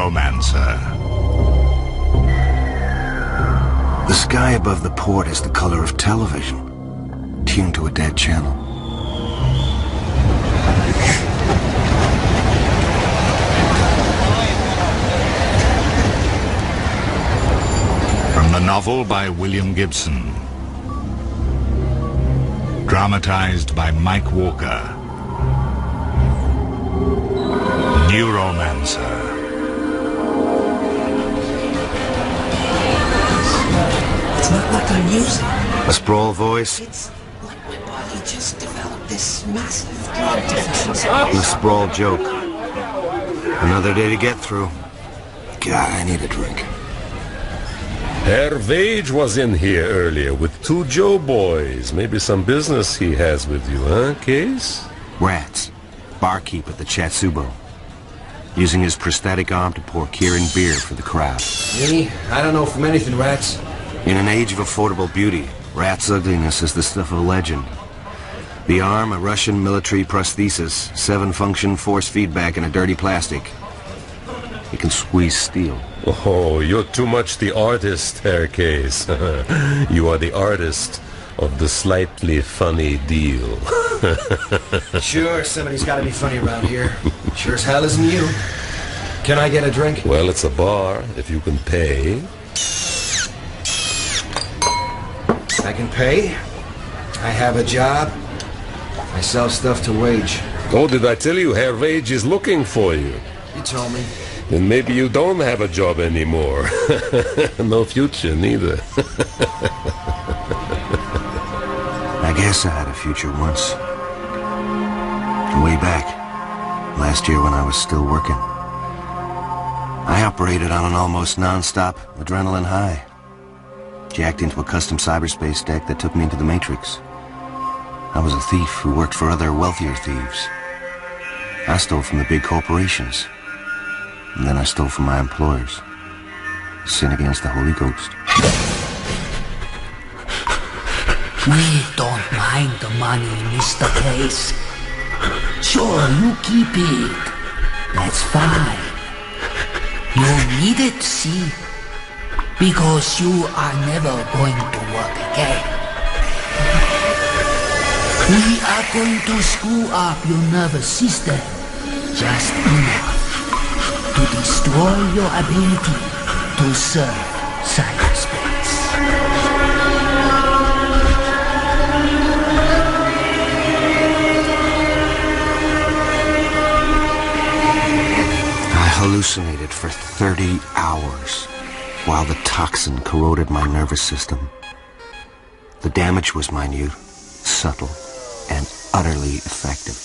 Neuromancer. The sky above the port is the color of television, tuned to a dead channel. From the novel by William Gibson. Dramatized by Mike Walker. Neuromancer. It's not like I'm using. A Sprawl voice? It's like my body just developed this massive drug deficiency. The Sprawl joke. Another day to get through. God, I need a drink. Herr Wage was in here earlier with 2 Joe boys. Maybe some business he has with you, huh, Case? Rats. Barkeep at the Chatsubo. Using his prosthetic arm to pour Kirin beer for the crowd. Me? I don't know from anything, Rats. In an age of affordable beauty, Rat's ugliness is the stuff of legend. The arm, a Russian military prosthesis, 7-function force feedback in a dirty plastic. He can squeeze steel. Oh, you're too much the artist, Herr Case. You are the artist of the slightly funny deal. Sure, somebody's got to be funny around here. Sure as hell isn't you. Can I get a drink? Well, it's a bar, if you can pay. I can pay. I have a job. I sell stuff to Wage. Oh, did I tell you Herr Wage is looking for you? You told me. Then maybe you don't have a job anymore. No future, neither. I guess I had a future once. Way back. Last year when I was still working. I operated on an almost non-stop adrenaline high. Jacked into a custom cyberspace deck that took me into the Matrix. I was a thief who worked for other wealthier thieves. I stole from the big corporations. And then I stole from my employers. Sin against the Holy Ghost. We don't mind the money, Mr. Case. Sure, you keep it. That's fine. You need it, see? Because you are never going to work again. We are going to screw up your nervous system just enough to destroy your ability to serve cyberspace. I hallucinated for 30 hours while the toxin corroded my nervous system. The damage was minute, subtle, and utterly effective.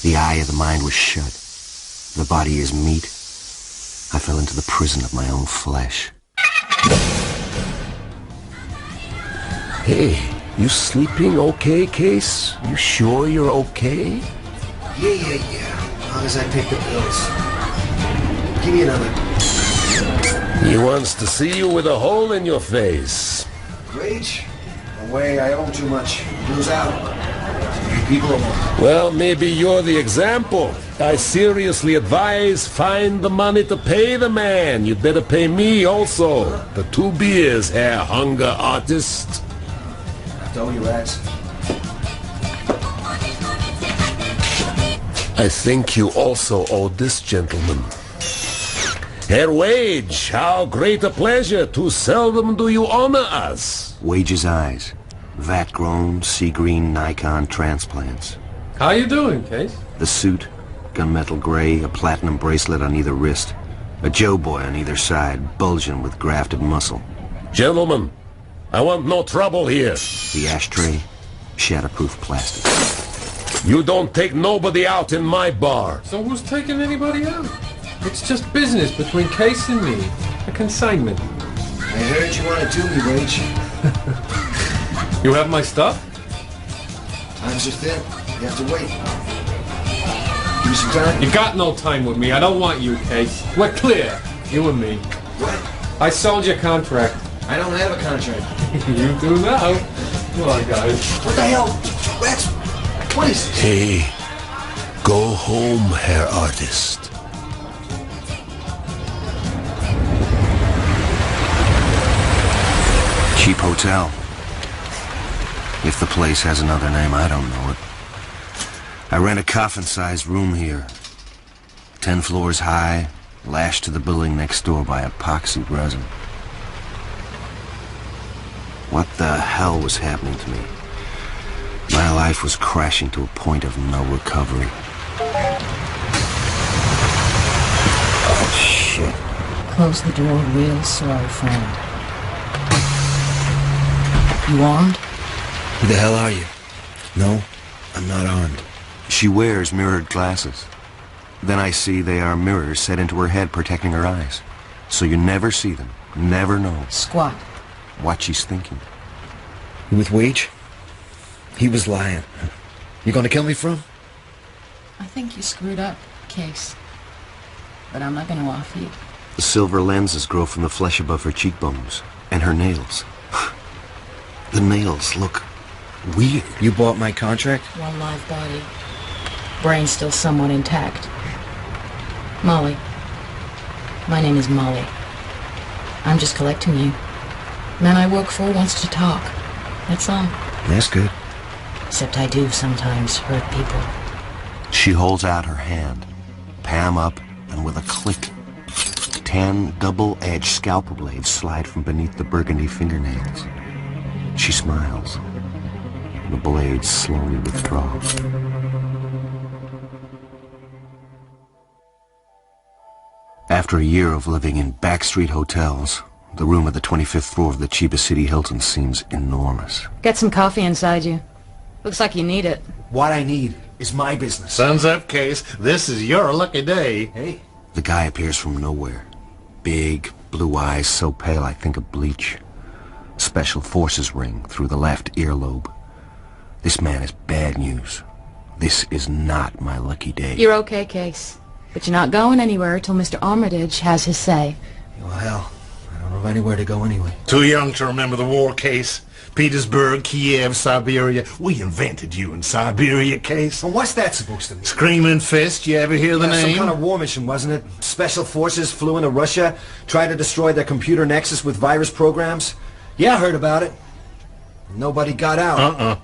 The eye of the mind was shut. The body is meat. I fell into the prison of my own flesh. Hey, you sleeping okay, Case? You sure you're okay? Yeah. As long as I take the pills. Give me another. He wants to see you with a hole in your face. Wage? No way, I owe too much. Lose out. People alone. Well, maybe you're the example. I seriously advise find the money to pay the man. You'd better pay me also. The 2 beers, Herr Hunger Artist. I told you, Rats. I think you also owe this gentleman. Herr Wage, how great a pleasure. Too seldom do you honor us. Wage's eyes. Vat-grown, sea-green Nikon transplants. How you doing, Case? The suit, gunmetal gray, a platinum bracelet on either wrist. A Joe boy on either side, bulging with grafted muscle. Gentlemen, I want no trouble here. The ashtray, shatterproof plastic. You don't take nobody out in my bar. So who's taking anybody out? It's just business between Case and me. A consignment. I heard you want to do me, Wage. You have my stuff? Times are thin. You have to wait. Give me some time. You got no time with me. I don't want you, Case. We're clear. You and me. What? I sold your contract. I don't have a contract. You do now. Come on, guys. What the hell? Rats? What is this? Hey, go home, Herr Artist. Cheap hotel. If the place has another name, I don't know it. I rent a coffin-sized room here. 10 floors high, lashed to the building next door by epoxy resin. What the hell was happening to me? My life was crashing to a point of no recovery. Oh, shit. Close the door real slow, friend. You armed? Who the hell are you? No, I'm not armed. She wears mirrored glasses. Then I see they are mirrors set into her head protecting her eyes. So you never see them, never know Squat. what she's thinking. You with Wage? He was lying. You gonna kill me for him? I think you screwed up, Case. But I'm not gonna off you. The silver lenses grow from the flesh above her cheekbones. And her nails. The nails look weird. You bought my contract? One live body. Brain still somewhat intact. Molly. My name is Molly. I'm just collecting you. Man I work for wants to talk. That's all. That's good. Except I do sometimes hurt people. She holds out her hand, palm up, and with a click, 10 double-edged scalpel blades slide from beneath the burgundy fingernails. She smiles. The blades slowly withdraw. After a year of living in backstreet hotels, the room at the 25th floor of the cheapest city Hilton seems enormous. Get some coffee inside you. Looks like you need it. What I need is my business. Sun's up, Case. This is your lucky day. Hey? The guy appears from nowhere. Big, blue eyes so pale I think of bleach. Special forces ring through the left earlobe. This man is bad news. This is not my lucky day. You're okay, Case. But you're not going anywhere till Mr. Armitage has his say. Well, hell, I don't have anywhere to go anyway. Too young to remember the war, Case. Petersburg, Kiev, Siberia. We invented you in Siberia, Case. So what's that supposed to mean? Screaming Fist, you ever hear the Some name? kind of war mission, wasn't it? Special forces flew into Russia, tried to destroy their computer nexus with virus programs. Yeah, I heard about it. Nobody got out.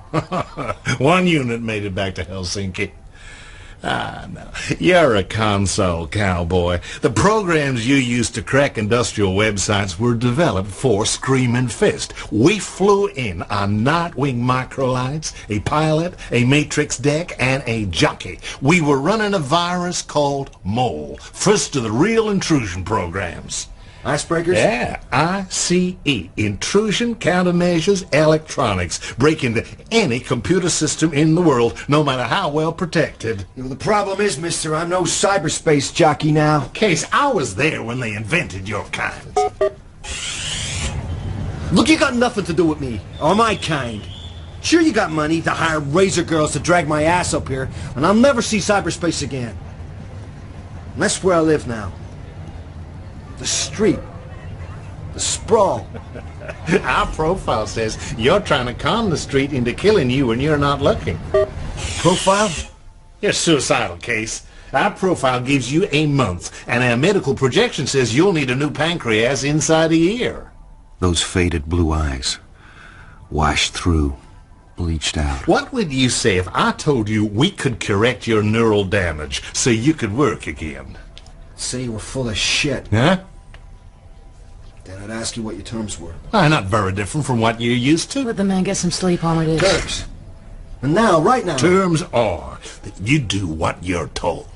One unit made it back to Helsinki. Ah, no. You're a console cowboy. The programs you used to crack industrial websites were developed for Screaming Fist. We flew in on Nightwing microlights, a pilot, a matrix deck, and a jockey. We were running a virus called Mole. First of the real intrusion programs. Icebreakers? Yeah, ICE. Intrusion, countermeasures, electronics. Break into any computer system in the world, no matter how well protected. You know, the problem is, mister, I'm no cyberspace jockey now. Case, I was there when they invented your kind. Look, you got nothing to do with me, or my kind. Sure, you got money to hire razor girls to drag my ass up here, and I'll never see cyberspace again. And that's where I live now. The street. The sprawl. Our profile says you're trying to con the street into killing you when you're not looking. Profile? You're suicidal, Case. Our profile gives you a month, and our medical projection says you'll need a new pancreas inside a year. Those faded blue eyes, washed through, bleached out. What would you say if I told you we could correct your neural damage so you could work again? Say you were full of shit. Huh? Then I'd ask you what your terms were. Not very different from what you're used to. Let the man get some sleep, Armitage. Terms. And now, right now. Terms are that you do what you're told.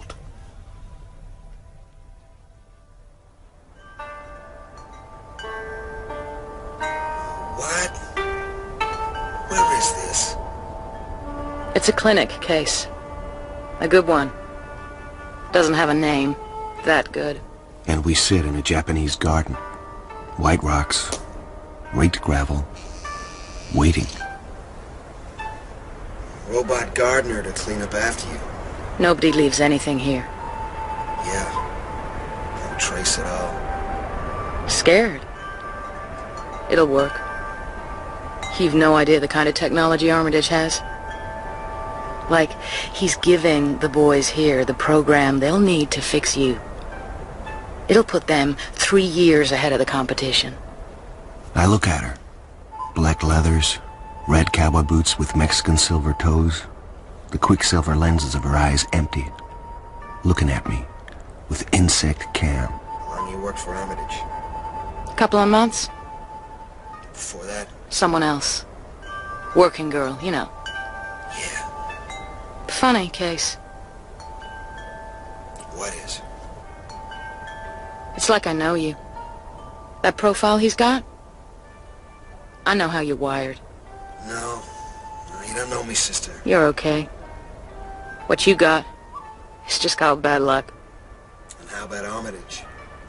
What? Where is this? It's a clinic, Case. A good one. Doesn't have a name. That good. And we sit in a Japanese garden. White rocks, raked gravel, waiting. Robot gardener to clean up after you. Nobody leaves anything here. Yeah. No trace at all. Scared. It'll work. You've no idea the kind of technology Armitage has. Like, he's giving the boys here the program they'll need to fix you. It'll put them 3 years ahead of the competition. I look at her. Black leathers, red cowboy boots with Mexican silver toes, the quicksilver lenses of her eyes empty, looking at me with insect cam. How long you worked for Armitage? Couple of months. Before that? Someone else. Working girl, you know. Yeah. Funny case. What is? It's like I know you. That profile he's got? I know how you're wired. No. No, you don't know me, sister. You're okay. What you got is just called bad luck. And how about Armitage?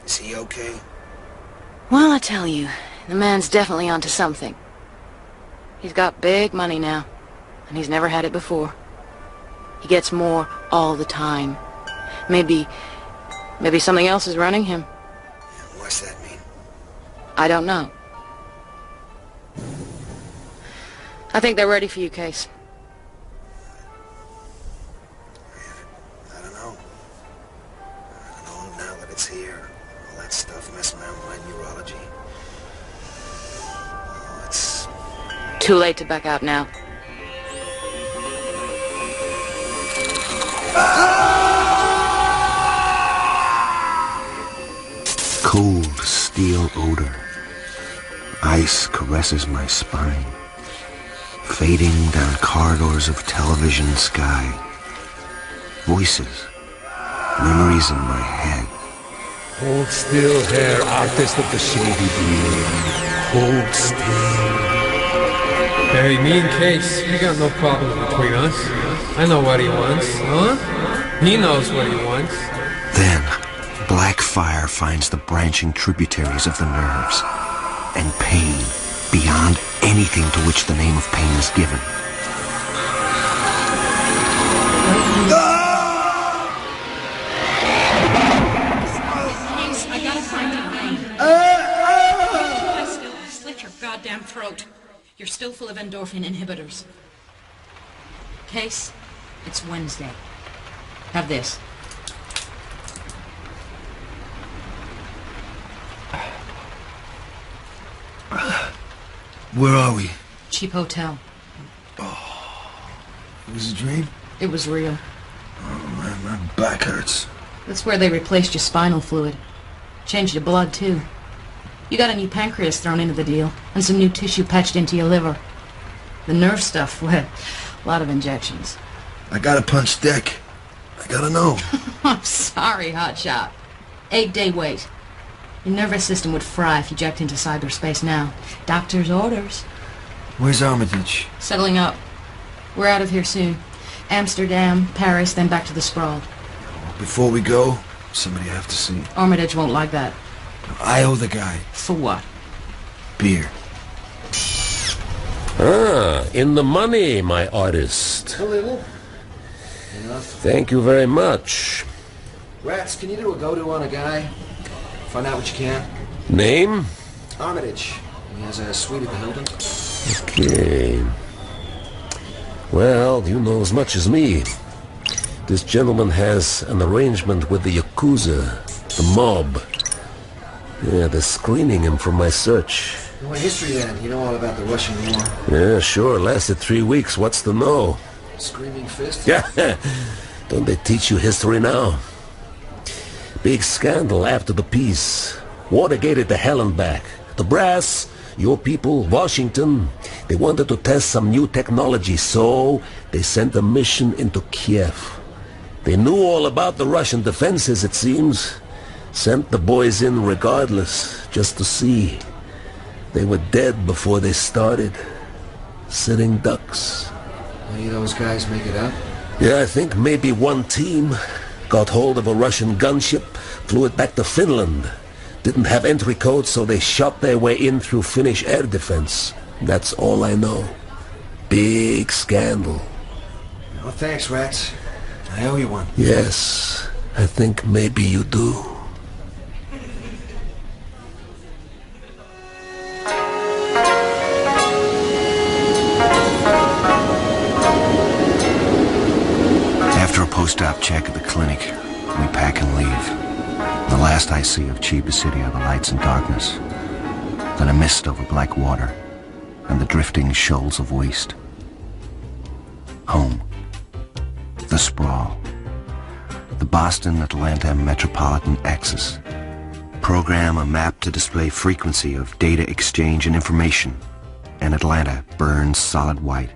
Is he okay? Well, I tell you, the man's definitely onto something. He's got big money now, and he's never had it before. He gets more all the time. Maybe something else is running him. Yeah, what's that mean? I don't know. I think they're ready for you, Case. I don't know. I don't know now that it's here. All that stuff messing around with my neurology. Oh, it's... Too late to back out now. Cold steel odor. Ice caresses my spine. Fading down corridors of television sky. Voices. Memories in my head. Hold still, hair artist of the shady beard. Hold still. Hey, me and Case, we got no problems between us. I know what he wants, huh? He knows what he wants. Then, black fire finds the branching tributaries of the nerves. And pain beyond anything to which the name of pain is given. I gotta find your brain. Slit your goddamn throat. You're still full of endorphin inhibitors. Case, it's Wednesday. Have this. Where are we? Cheap hotel. It was a dream? It was real. Oh man, my back hurts. That's where they replaced your spinal fluid. Changed your blood, too. You got a new pancreas thrown into the deal, and some new tissue patched into your liver. The nerve stuff, well, a lot of injections. I gotta punch deck. I gotta know. I'm sorry, hotshot. 8-day wait. Your nervous system would fry if you jacked into cyberspace now. Doctor's orders. Where's Armitage? Settling up. We're out of here soon. Amsterdam, Paris, then back to the Sprawl. Before we go, somebody I have to see. Armitage won't like that. I owe the guy. For what? Beer. Ah, in the money, my artist. A little. Enough. Thank you very much. Rats, can you do a go-to on a guy? Find out what you can. Name? Armitage. He has a suite at the Hilton. Okay. Well, you know as much as me. This gentleman has an arrangement with the Yakuza, the mob. Yeah, they're screening him from my search. What history then? You know all about the Russian war. Yeah, sure, lasted 3 weeks. What's to know? Screaming fist? Yeah, don't they teach you history now? Big scandal after the peace. Watergated to hell and back. The brass, your people, Washington, they wanted to test some new technology, so they sent a mission into Kiev. They knew all about the Russian defenses, it seems. Sent the boys in regardless, just to see. They were dead before they started. Sitting ducks. Any of those guys make it out? Yeah, I think maybe one team got hold of a Russian gunship, flew it back to Finland. Didn't have entry codes, so they shot their way in through Finnish air defense. That's all I know. Big scandal. Oh, thanks, Rats. I owe you one. Yes, I think maybe you do. After a post-op check at the clinic, we pack and leave. The last I see of Chiba City are the lights and darkness. Then a mist over black water. and the drifting shoals of waste. Home. The Sprawl. The Boston-Atlanta Metropolitan Axis. Program a map to display frequency of data exchange and information, and Atlanta burns solid white.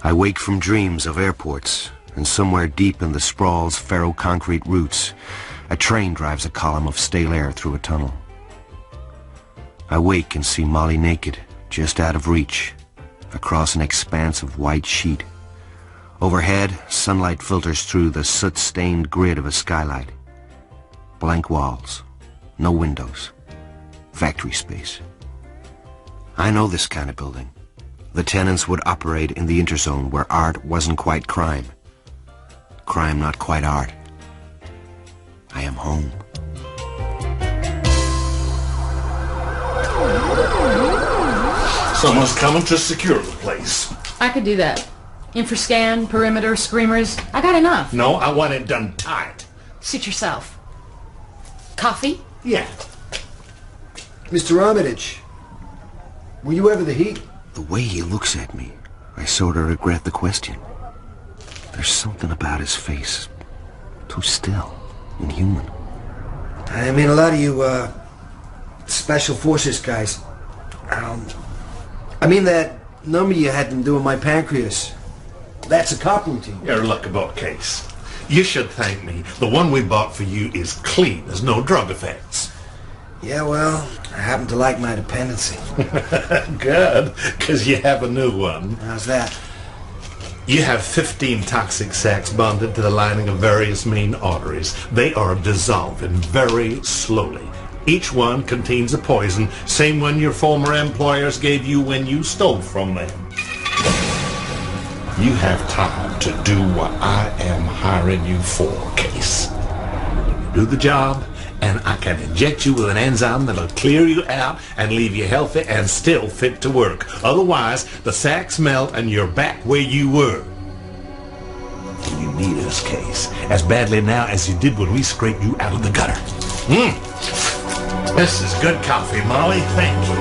I wake from dreams of airports, and somewhere deep in the Sprawl's ferro-concrete roots, a train drives a column of stale air through a tunnel. I wake and see Molly naked, just out of reach, across an expanse of white sheet. Overhead, sunlight filters through the soot-stained grid of a skylight. Blank walls, no windows, factory space. I know this kind of building. The tenants would operate in the interzone where art wasn't quite crime. Crime not quite art. I am home. Someone's coming to secure the place. I could do that. Infrascan, perimeter, screamers. I got enough. No, I want it done tight. Suit yourself. Coffee? Yeah. Mr. Armitage, were you ever the Heat? The way he looks at me, I sort of regret the question. There's something about his face. Too still, inhuman. I mean, a lot of you, Special Forces guys. I mean that number you had them doing my pancreas. That's a cop routine. You're a lucky boat case. You should thank me. The one we bought for you is clean. There's no drug effects. Yeah, well, I happen to like my dependency. Good, because you have a new one. How's that? You have 15 toxic sacs bonded to the lining of various main arteries. They are dissolving very slowly. Each one contains a poison, same one your former employers gave you when you stole from them. You have time to do what I am hiring you for, Case. Do the job, and I can inject you with an enzyme that'll clear you out and leave you healthy and still fit to work. Otherwise, the sacs melt and you're back where you were. You need us, Case, as badly now as you did when we scraped you out of the gutter. This is good coffee, Molly. Thank you.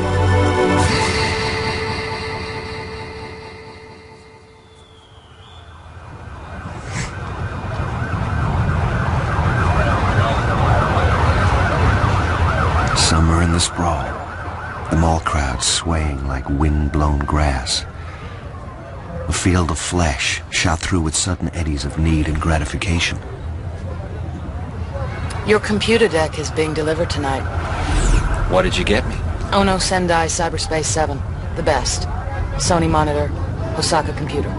Summer in the Sprawl. The mall crowd swaying like wind-blown grass. A field of flesh shot through with sudden eddies of need and gratification. Your computer deck is being delivered tonight. What did you get me? Oh no, Sendai Cyberspace 7. The best. Sony monitor, Osaka computer.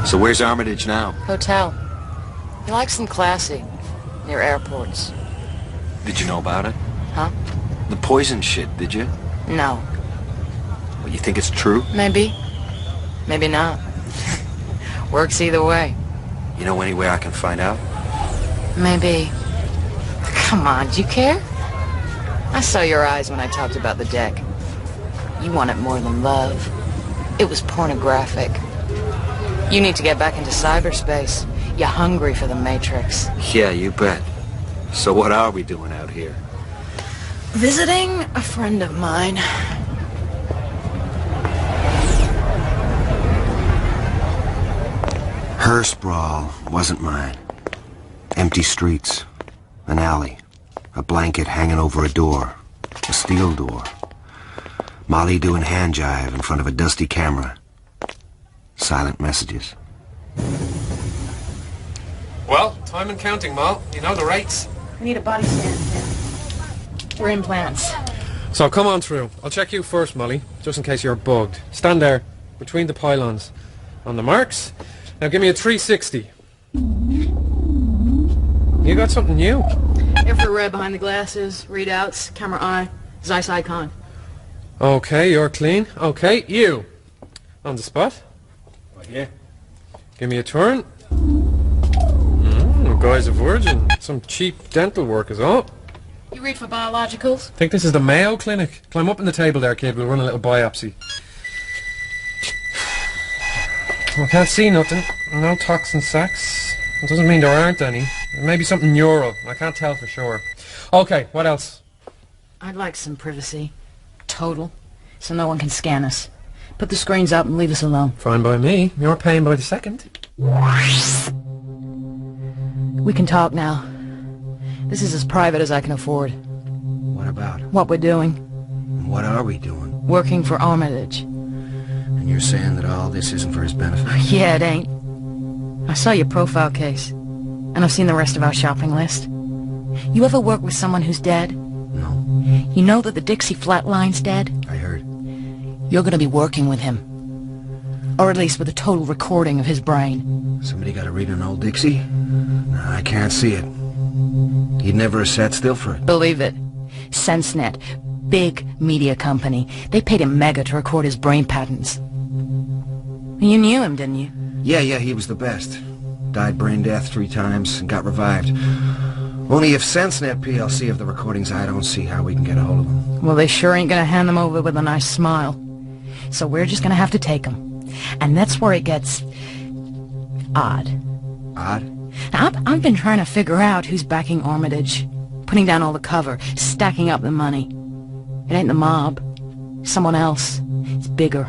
So where's Armitage now? Hotel. He likes them classy, near airports. Did you know about it? Huh? The poison shit, did you? No. Well, you think it's true? Maybe. Maybe not. Works either way. You know any way I can find out? Maybe. Come on, do you care? I saw your eyes when I talked about the deck. You want it more than love. It was pornographic. You need to get back into cyberspace. You're hungry for the Matrix. Yeah, you bet. So what are we doing out here? Visiting a friend of mine. Her sprawl wasn't mine. Empty streets, an alley, a blanket hanging over a door, a steel door. Molly doing hand jive in front of a dusty camera. Silent messages. Well, time and counting, Mal. You know the rates. We need a body scan. We're implants. So come on through. I'll check you first, Molly, just in case you're bugged. Stand there, between the pylons. On the marks. Now give me a 360. You got something new. Infrared behind the glasses, readouts, camera eye, Zeiss icon. Okay, you're clean. Okay, you. On the spot. Right here. Give me a turn. Guy's a virgin. Some cheap dental work is all. You read for biologicals? Think this is the Mayo Clinic? Climb up in the table there, kid. We'll run a little biopsy. I can't see nothing. No toxin sacs. It doesn't mean there aren't any. It may be something neural. I can't tell for sure. Okay, what else? I'd like some privacy. total, so no one can scan us. Put the screens up and leave us alone. Fine by me. You're paying by the second. We can talk now. This is as private as I can afford. What about? What we're doing. What are we doing? Working for Armitage. And you're saying that all this isn't for his benefit? Yeah, it ain't. I saw your profile case, and I've seen the rest of our shopping list. You ever work with someone who's dead? No. You know that the Dixie Flatline's dead? I heard. You're gonna be working with him. Or at least with a total recording of his brain. Somebody got to read an old Dixie? No, I can't see it. He'd never have sat still for it. Believe it. SenseNet, big media company. They paid him mega to record his brain patterns. You knew him, didn't you? Yeah, he was the best. Died brain death 3 times and got revived. Only if SenseNet PLC have the recordings, I don't see how we can get a hold of them. Well, they sure ain't gonna hand them over with a nice smile. So we're just gonna have to take them. And that's where it gets odd. Odd? Now, I've been trying to figure out who's backing Armitage, putting down all the cover, stacking up the money. It ain't the mob. Someone else. It's bigger.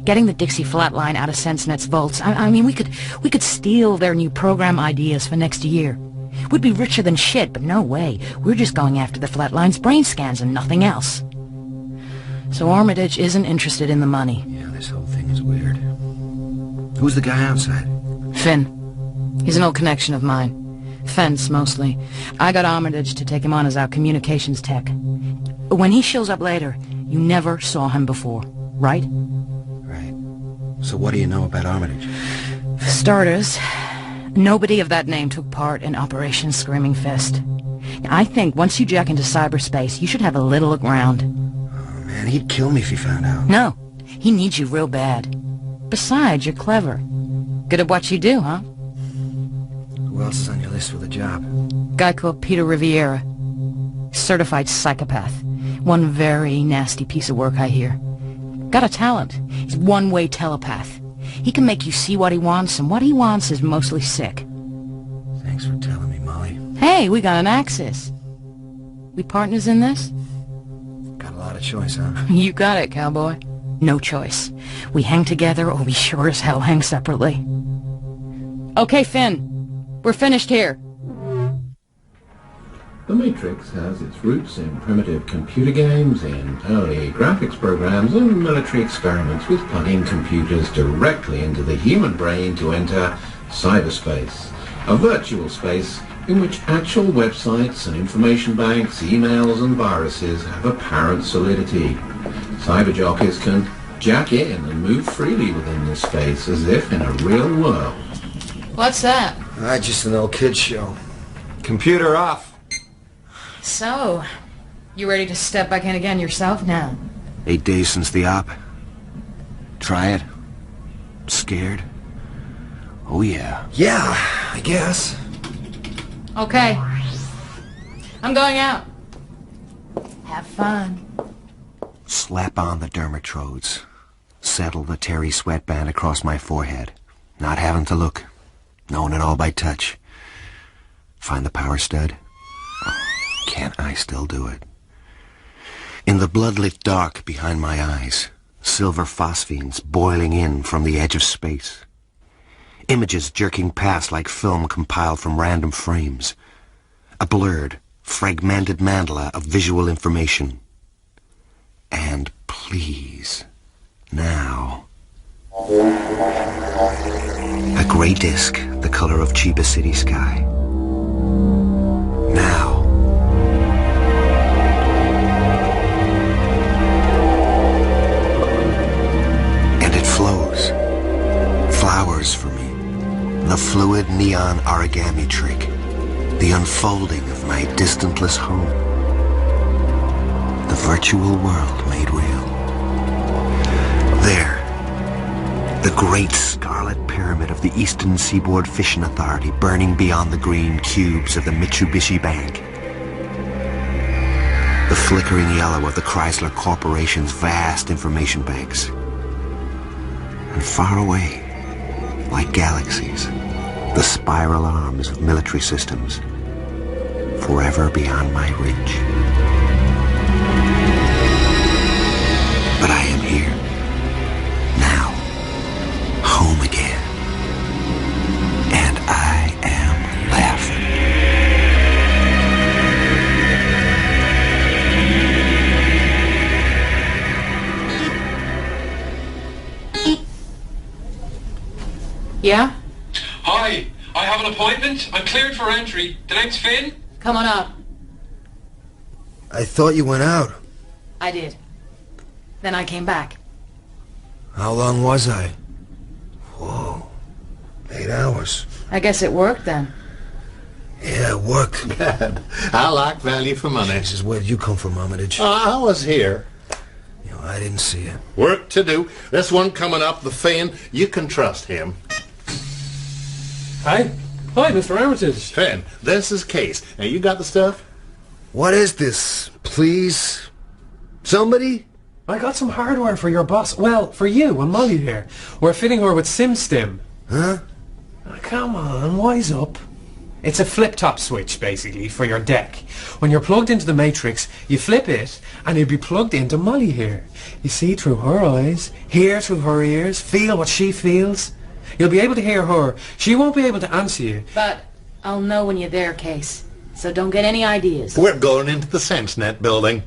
Getting the Dixie Flatline out of SenseNet's vaults. I mean, we could steal their new program ideas for next year. We'd be richer than shit, but no way. We're just going after the Flatline's brain scans and nothing else. So Armitage isn't interested in the money. Yeah, this whole thing is weird. Who's the guy outside? Finn. He's an old connection of mine. Fence, mostly. I got Armitage to take him on as our communications tech. When he shows up later, you never saw him before, right? Right. So what do you know about Armitage? For starters, nobody of that name took part in Operation Screaming Fist. I think once you jack into cyberspace, you should have a little look around. Oh, man, he'd kill me if he found out. No, he needs you real bad. Besides, you're clever. Good at what you do, huh? Who else is on your list for the job? Guy called Peter Riviera. Certified psychopath. One very nasty piece of work, I hear. Got a talent. He's one-way telepath. He can make you see what he wants, and what he wants is mostly sick. Thanks for telling me, Molly. Hey, we got an axis. We partners in this? Got a lot of choice, huh? You got it, cowboy. No choice. We hang together, or we sure as hell hang separately. Okay, Finn. We're finished here. The Matrix has its roots in primitive computer games, in early graphics programs, and military experiments with plugging computers directly into the human brain to enter cyberspace, a virtual space in which actual websites and information banks, emails and viruses have apparent solidity. Cyber jockeys can jack in and move freely within this space as if in a real world. What's that? Just an old kid show. Computer off. So, you ready to step back in again yourself now? 8 days since the op. Try it. Scared? Oh yeah. Yeah, I guess. Okay. I'm going out. Have fun. Slap on the dermatrodes. Settle the terry sweatband across my forehead. Not having to look. Knowing it all by touch. Find the power stud. Can't I still do it? In the bloodlit dark behind my eyes, silver phosphenes boiling in from the edge of space. Images jerking past like film compiled from random frames. A blurred, fragmented mandala of visual information. And please, now... A gray disk, the color of Chiba City sky. Now... flows. Flowers for me. The fluid neon origami trick. The unfolding of my distantless home. The virtual world made real. There. The great scarlet pyramid of the Eastern Seaboard Fishing Authority burning beyond the green cubes of the Mitsubishi Bank. The flickering yellow of the Chrysler Corporation's vast information banks. And far away, like galaxies, the spiral arms of military systems, forever beyond my reach. Yeah? Hi, I have an appointment. I'm cleared for entry. The name's Finn. Come on up. I thought you went out. I did. Then I came back. How long was I? Whoa. 8 hours. I guess it worked then. Yeah, it worked. Good. I like value for money. This is where you come from, Armitage. I was here. You know, I didn't see it. Work to do. This one coming up, the Finn, you can trust him. Hi. Hi, Mr. Armitage. Finn, this is Case. Now, you got the stuff? What is this? Please? Somebody? I got some hardware for your boss. Well, for you and Molly here. We're fitting her with SimStim. Huh? Oh, come on, wise up. It's a flip-top switch, basically, for your deck. When you're plugged into the Matrix, you flip it, and you'll be plugged into Molly here. You see through her eyes, hear through her ears, feel what she feels. You'll be able to hear her. She won't be able to answer you. But I'll know when you're there, Case. So don't get any ideas. We're going into the SenseNet building.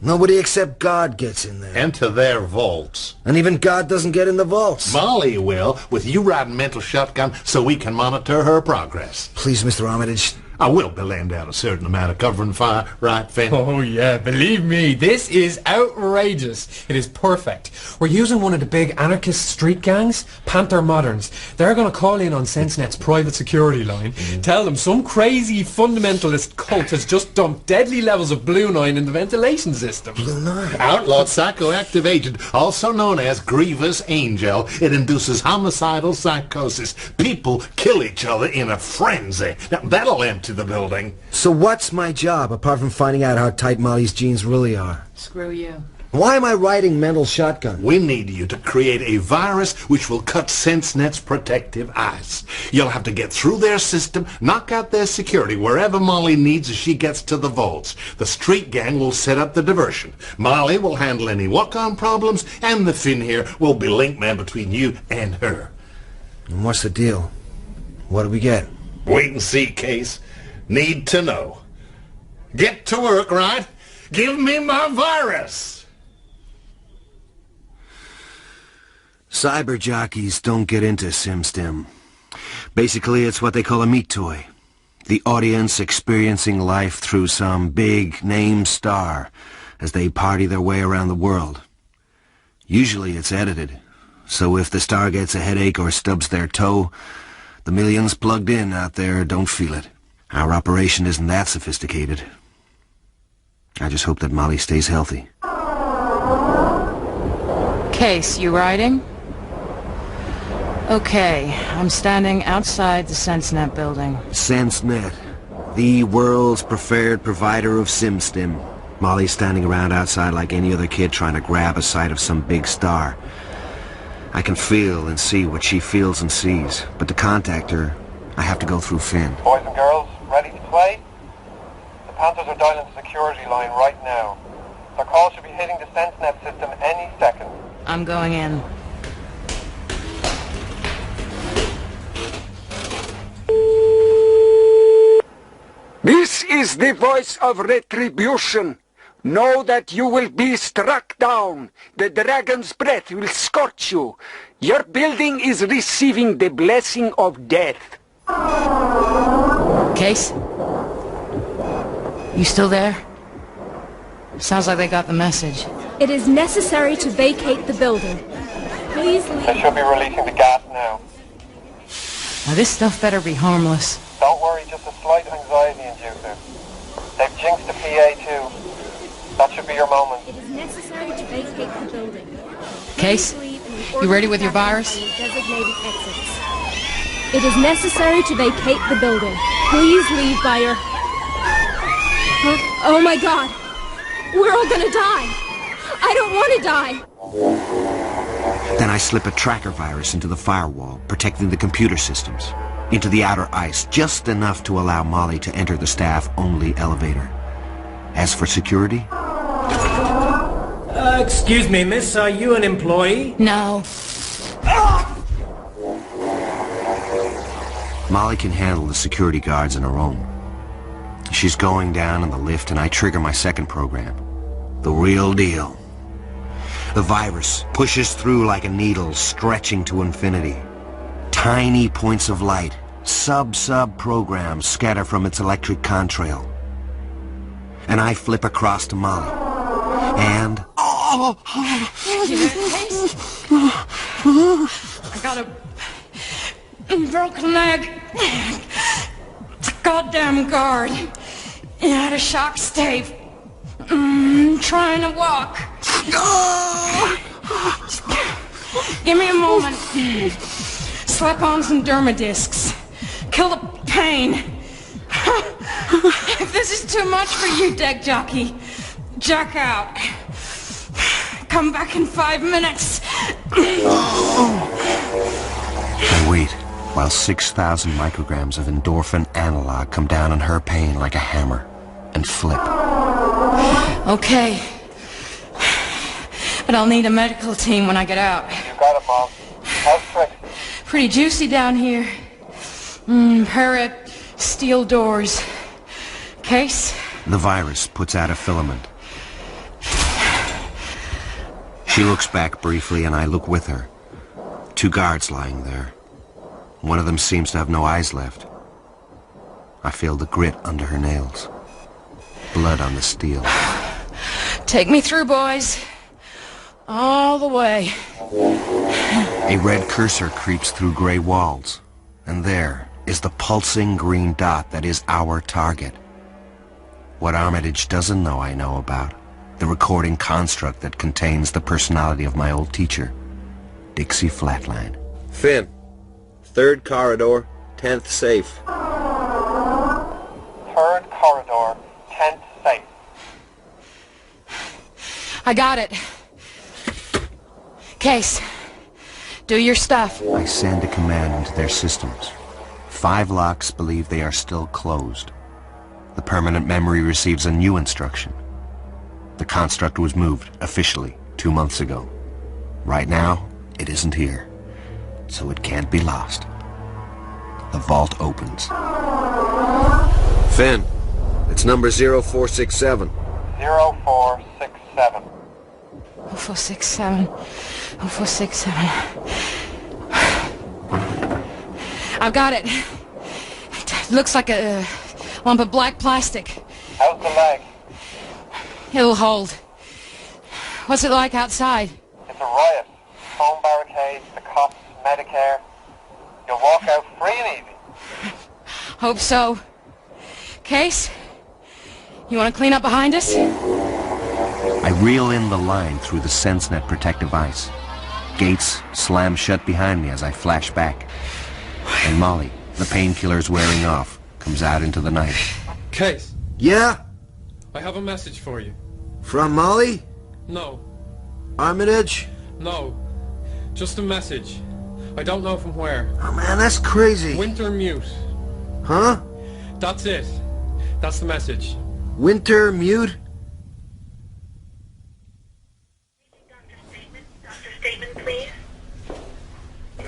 Nobody except God gets in there. Into their vaults. And even God doesn't get in the vaults. Molly will, with you riding mental shotgun so we can monitor her progress. Please, Mr. Armitage. I will be laying down a certain amount of covering fire, right, Finn? Oh yeah, believe me, this is outrageous. It is perfect. We're using one of the big anarchist street gangs, Panther Moderns. They're going to call in on SenseNet's private security line, tell them some crazy fundamentalist cult has just dumped deadly levels of Blue 9 in the ventilation system. Blue 9? Outlawed psychoactive agent, also known as Grievous Angel. It induces homicidal psychosis. People kill each other in a frenzy. Now, that'll empty the building. So what's my job, apart from finding out how tight Molly's jeans really are? Screw you. Why am I riding mental shotgun? We need you to create a virus which will cut SenseNet's protective ice. You'll have to get through their system, knock out their security wherever Molly needs as she gets to the vaults. The street gang will set up the diversion. Molly will handle any walk-on problems, and the Finn here will be link man between you and her. And what's the deal? What do we get? Wait and see, Case. Need to know. Get to work, right? Give me my virus! Cyber jockeys don't get into SimStim. Basically, it's what they call a meat toy. The audience experiencing life through some big name star as they party their way around the world. Usually it's edited, so if the star gets a headache or stubs their toe, the millions plugged in out there don't feel it. Our operation isn't that sophisticated. I just hope that Molly stays healthy. Case, you riding? Okay, I'm standing outside the SenseNet building. SenseNet, the world's preferred provider of SimStim. Molly's standing around outside like any other kid trying to grab a sight of some big star. I can feel and see what she feels and sees, but to contact her, I have to go through Finn. Boys and girls, ready to play? The Panthers are dialing the security line right now. Their call should be hitting the SenseNet system any second. I'm going in. This is the voice of retribution. Know that you will be struck down. The dragon's breath will scorch you. Your building is receiving the blessing of death. Case? You still there? Sounds like they got the message. It is necessary to vacate the building. Please leave. They should be releasing the gas now. Now this stuff better be harmless. Don't worry, just a slight anxiety inducer. They've jinxed the PA too. That should be your moment. It is necessary to vacate the building. Case, you ready with your virus? Designated exits. It is necessary to vacate the building. Please leave by your... Oh my God! We're all gonna die! I don't want to die! Then I slip a tracker virus into the firewall, protecting the computer systems. Into the outer ice, just enough to allow Molly to enter the staff-only elevator. As for security... Excuse me, miss, are you an employee? No. Molly can handle the security guards on her own. She's going down in the lift and I trigger my second program. The real deal. The virus pushes through like a needle, stretching to infinity. Tiny points of light, sub programs scatter from its electric contrail. And I flip across to Molly. And... You hurt, Case? I got a broken leg. Goddamn guard. He had a shock stave. Trying to walk. Give me a moment. Slap on some dermadiscs. Kill the pain. If this is too much for you, deck jockey, jack out. Come back in 5 minutes. I wait while 6,000 micrograms of endorphin analog come down on her pain like a hammer and flip. Okay. But I'll need a medical team when I get out. You got it, Mom. How's Trixie? Pretty juicy down here. Parrot, steel doors. Case? The virus puts out a filament. She looks back briefly and I look with her. 2 guards lying there. One of them seems to have no eyes left. I feel the grit under her nails. Blood on the steel. Take me through, boys. All the way. A red cursor creeps through gray walls. And there is the pulsing green dot that is our target. What Armitage doesn't know I know about. The recording construct that contains the personality of my old teacher, Dixie Flatline. Finn, 3rd corridor, 10th safe. 3rd corridor, 10th safe. I got it. Case, do your stuff. I send a command into their systems. 5 locks believe they are still closed. The permanent memory receives a new instruction. The construct was moved, officially, 2 months ago. Right now, it isn't here, so it can't be lost. The vault opens. Finn, it's number 0467. 0467. 0467. 0467. I've got it. It looks like a lump of black plastic. How's the leg? It'll hold. What's it like outside? It's a riot. Phone barricades, the cops, Medicare. You'll walk out free and easy. Hope so. Case? You want to clean up behind us? I reel in the line through the SenseNet protective ice. Gates slam shut behind me as I flash back. And Molly, the painkiller's wearing off, comes out into the night. Case, Yeah? I have a message for you. From Molly? No, Armitage? no. Just a message. I don't know from where. Oh man, that's crazy. Winter mute. Huh? That's it. That's the message. Winter mute?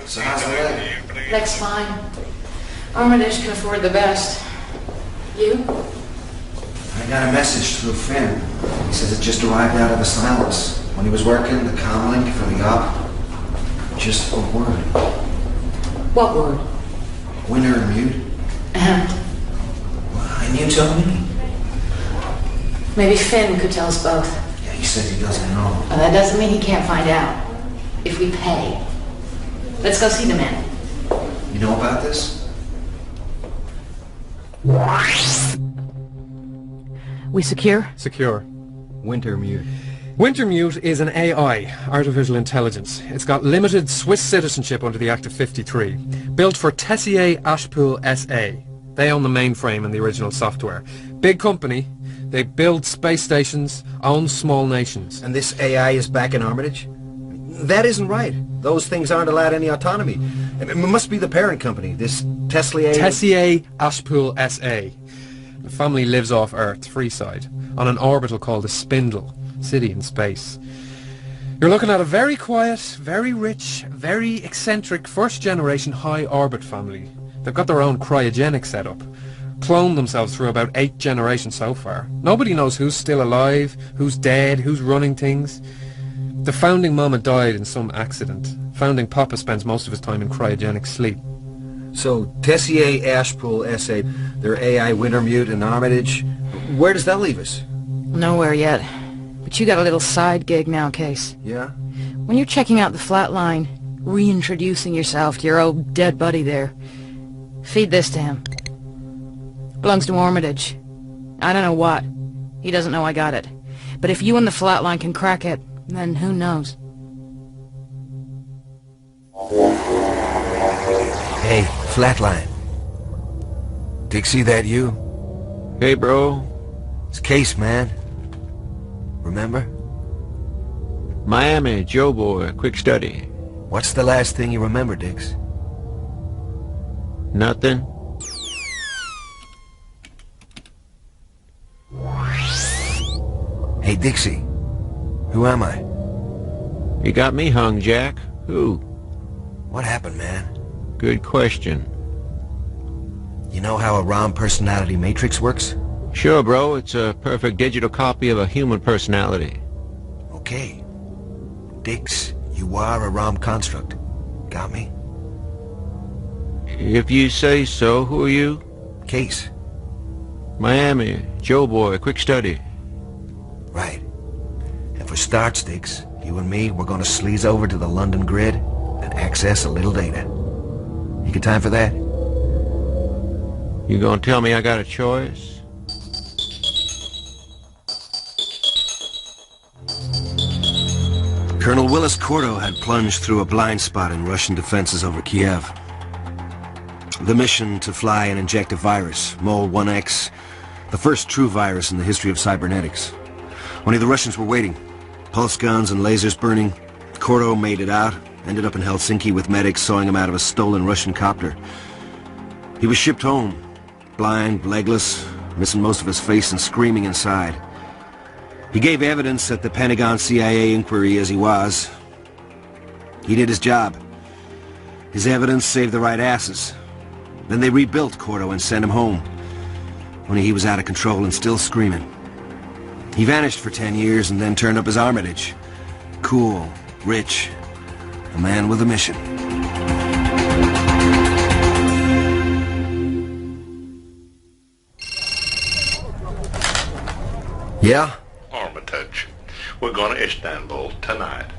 So how's the leg? Leg's fine. Armitage can afford the best. You? I got a message through Finn. He says it just arrived out of the silence. When he was working the comlink for the op. Just a word. What word? Winter and mute. And you tell me? Maybe Finn could tell us both. Yeah, he says he doesn't know. Well, that doesn't mean he can't find out. If we pay. Let's go see the man. You know about this? We secure? Secure. Wintermute. Wintermute is an AI, artificial intelligence. It's got limited Swiss citizenship under the Act of 53. Built for Tessier Ashpool SA. They own the mainframe and the original software. Big company. They build space stations, own small nations. And this AI is back in Armitage? That isn't right. Those things aren't allowed any autonomy. It must be the parent company, this Tessier Ashpool SA. The family lives off Earth, Freeside, on an orbital called the Spindle, city in space. You're looking at a very quiet, very rich, very eccentric first-generation high-orbit family. They've got their own cryogenic setup. Cloned themselves through about 8 generations so far. Nobody knows who's still alive, who's dead, who's running things. The founding mama died in some accident. Founding papa spends most of his time in cryogenic sleep. So, Tessier, Ashpool, Essay, they're AI, Wintermute, and Armitage. Where does that leave us? Nowhere yet. But you got a little side gig now, Case. Yeah? When you're checking out the flatline, reintroducing yourself to your old dead buddy there, feed this to him. Belongs to Armitage. I don't know what. He doesn't know I got it. But if you and the flatline can crack it, then who knows? Hey, Flatline. Dixie, that you? Hey, bro. It's Case, man. Remember? Miami, Joe Boy, quick study. What's the last thing you remember, Dix? Nothing. Hey, Dixie. Who am I? You got me hung, Jack. Who? What happened, man? Good question. You know how a ROM personality matrix works? Sure, bro. It's a perfect digital copy of a human personality. Okay. Dix, you are a ROM construct. Got me? If you say so, who are you? Case. Miami, Joe Boy, quick study. Right. And for starts, Dix, you and me, we're gonna sleaze over to the London grid and access a little data. You got time for that? You gonna tell me I got a choice? Colonel Willis Cordo had plunged through a blind spot in Russian defenses over Kiev. The mission to fly and inject a virus, Mole 1X, the first true virus in the history of cybernetics. Only the Russians were waiting. Pulse guns and lasers burning. Cordo made it out, ended up in Helsinki with medics sawing him out of a stolen Russian copter. He was shipped home, blind, legless, missing most of his face and screaming inside. He gave evidence at the Pentagon CIA inquiry as he was. He did his job. His evidence saved the right asses. Then they rebuilt Cordo and sent him home. Only he was out of control and still screaming. He vanished for 10 years and then turned up as Armitage. Cool, rich, a man with a mission. Yeah? Armitage. We're going to Istanbul tonight.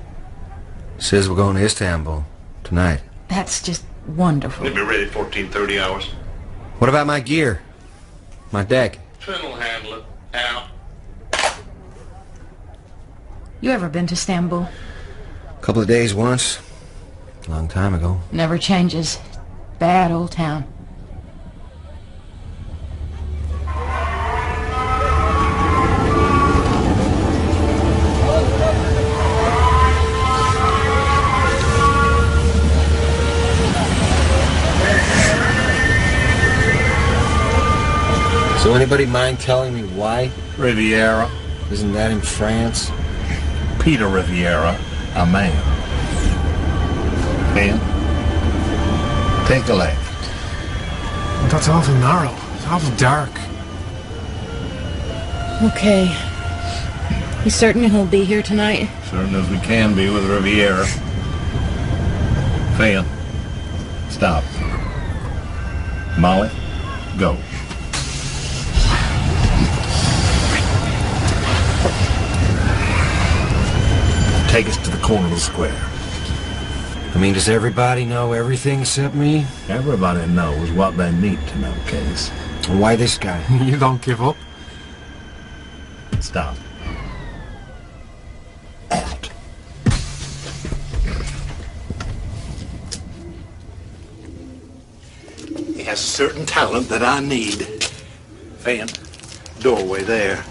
Says we're going to Istanbul tonight. That's just wonderful. We'll be ready 14-30 hours. What about my gear? My deck? Finn will handle it. Out. You ever been to Istanbul? Couple of days once. Long time ago. Never changes. Bad old town. So anybody mind telling me why? Riviera. Isn't that in France? Peter Riviera, a man. Man, take a left. That's awful narrow. It's awful dark. Okay. You certain he'll be here tonight? Certain as we can be with Riviera. Finn, stop. Molly, go. Take us to the corner of the square. I mean, does everybody know everything except me? Everybody knows what they need to know, Case. And why this guy? You don't give up? Stop. Out. He has a certain talent that I need. Finn, doorway there.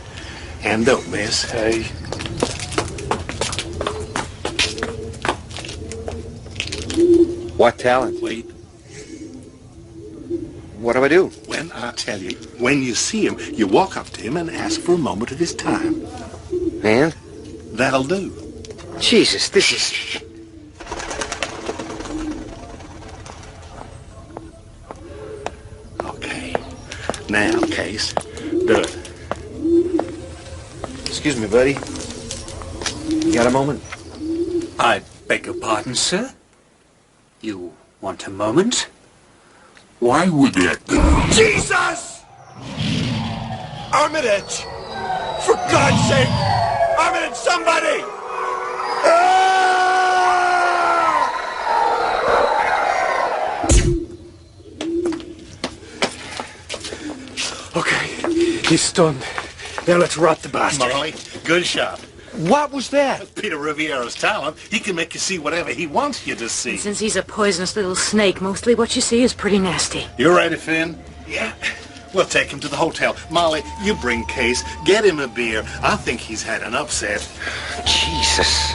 And don't miss. Hey. What talent? Wait. What do I do? When I tell you, when you see him, you walk up to him and ask for a moment of his time. And? That'll do. Jesus, this is... Okay. Now, Case, do it. Excuse me, buddy. You got a moment? I beg your pardon, sir? You want a moment? Why would that... Jesus! Armitage! For God's sake! Armitage, somebody! Okay, he's stunned. Now let's rot the bastard. Molly, good shot. What was that? Peter Riviera's talent. He can make you see whatever he wants you to see. And since he's a poisonous little snake, mostly what you see is pretty nasty. You ready, Finn? Yeah. We'll take him to the hotel. Molly, you bring Case. Get him a beer. I think he's had an upset. Jesus.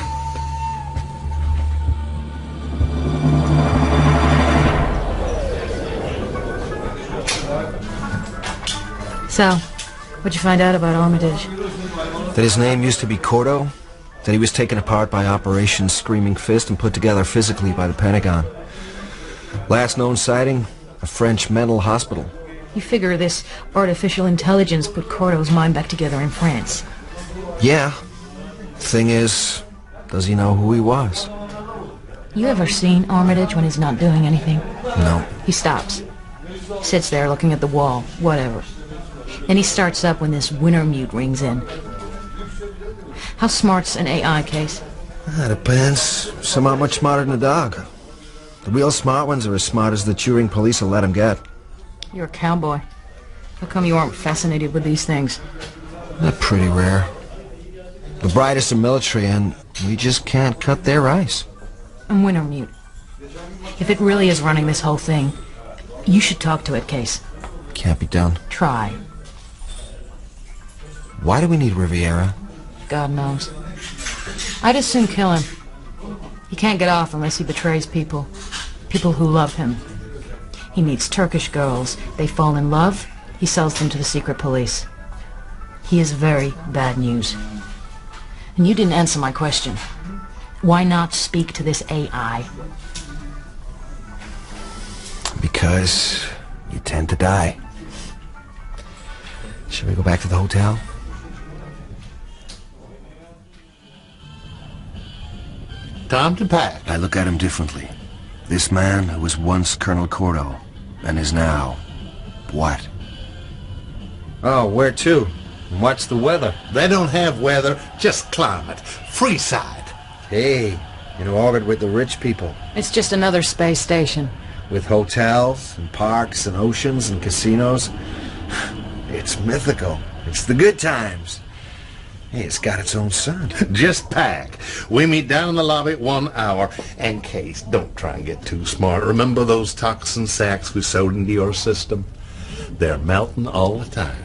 So, what'd you find out about Armitage? That his name used to be Cordo, that he was taken apart by Operation Screaming Fist and put together physically by the Pentagon. Last known sighting, a French mental hospital. You figure this artificial intelligence put Cordo's mind back together in France. Yeah. Thing is, does he know who he was? You ever seen Armitage when he's not doing anything? No. He stops. Sits there looking at the wall, whatever. Then he starts up when this winter mute rings in. How smart's an AI, Case? That depends. Some aren't much smarter than a dog. The real smart ones are as smart as the Turing police will let them get. You're a cowboy. How come you aren't fascinated with these things? They're pretty rare. The brightest are military, and we just can't cut their ice. And winter mute. If it really is running this whole thing, you should talk to it, Case. Can't be done. Try. Why do we need Riviera? God knows. I'd as soon kill him. He can't get off unless he betrays people. People who love him. He meets Turkish girls. They fall in love. He sells them to the secret police. He is very bad news. And you didn't answer my question. Why not speak to this AI? Because you tend to die. Shall we go back to the hotel? Time to pack. I look at him differently. This man who was once Colonel Cordo, and is now... what? Oh, where to? And what's the weather? They don't have weather, just climate. Freeside. Hey, in orbit with the rich people. It's just another space station. With hotels, and parks, and oceans, and casinos. It's mythical. It's the good times. Hey, it's got its own sun. Just pack. We meet down in the lobby 1 hour. And Case, don't try and get too smart. Remember those toxin sacks we sewed into your system? They're melting all the time.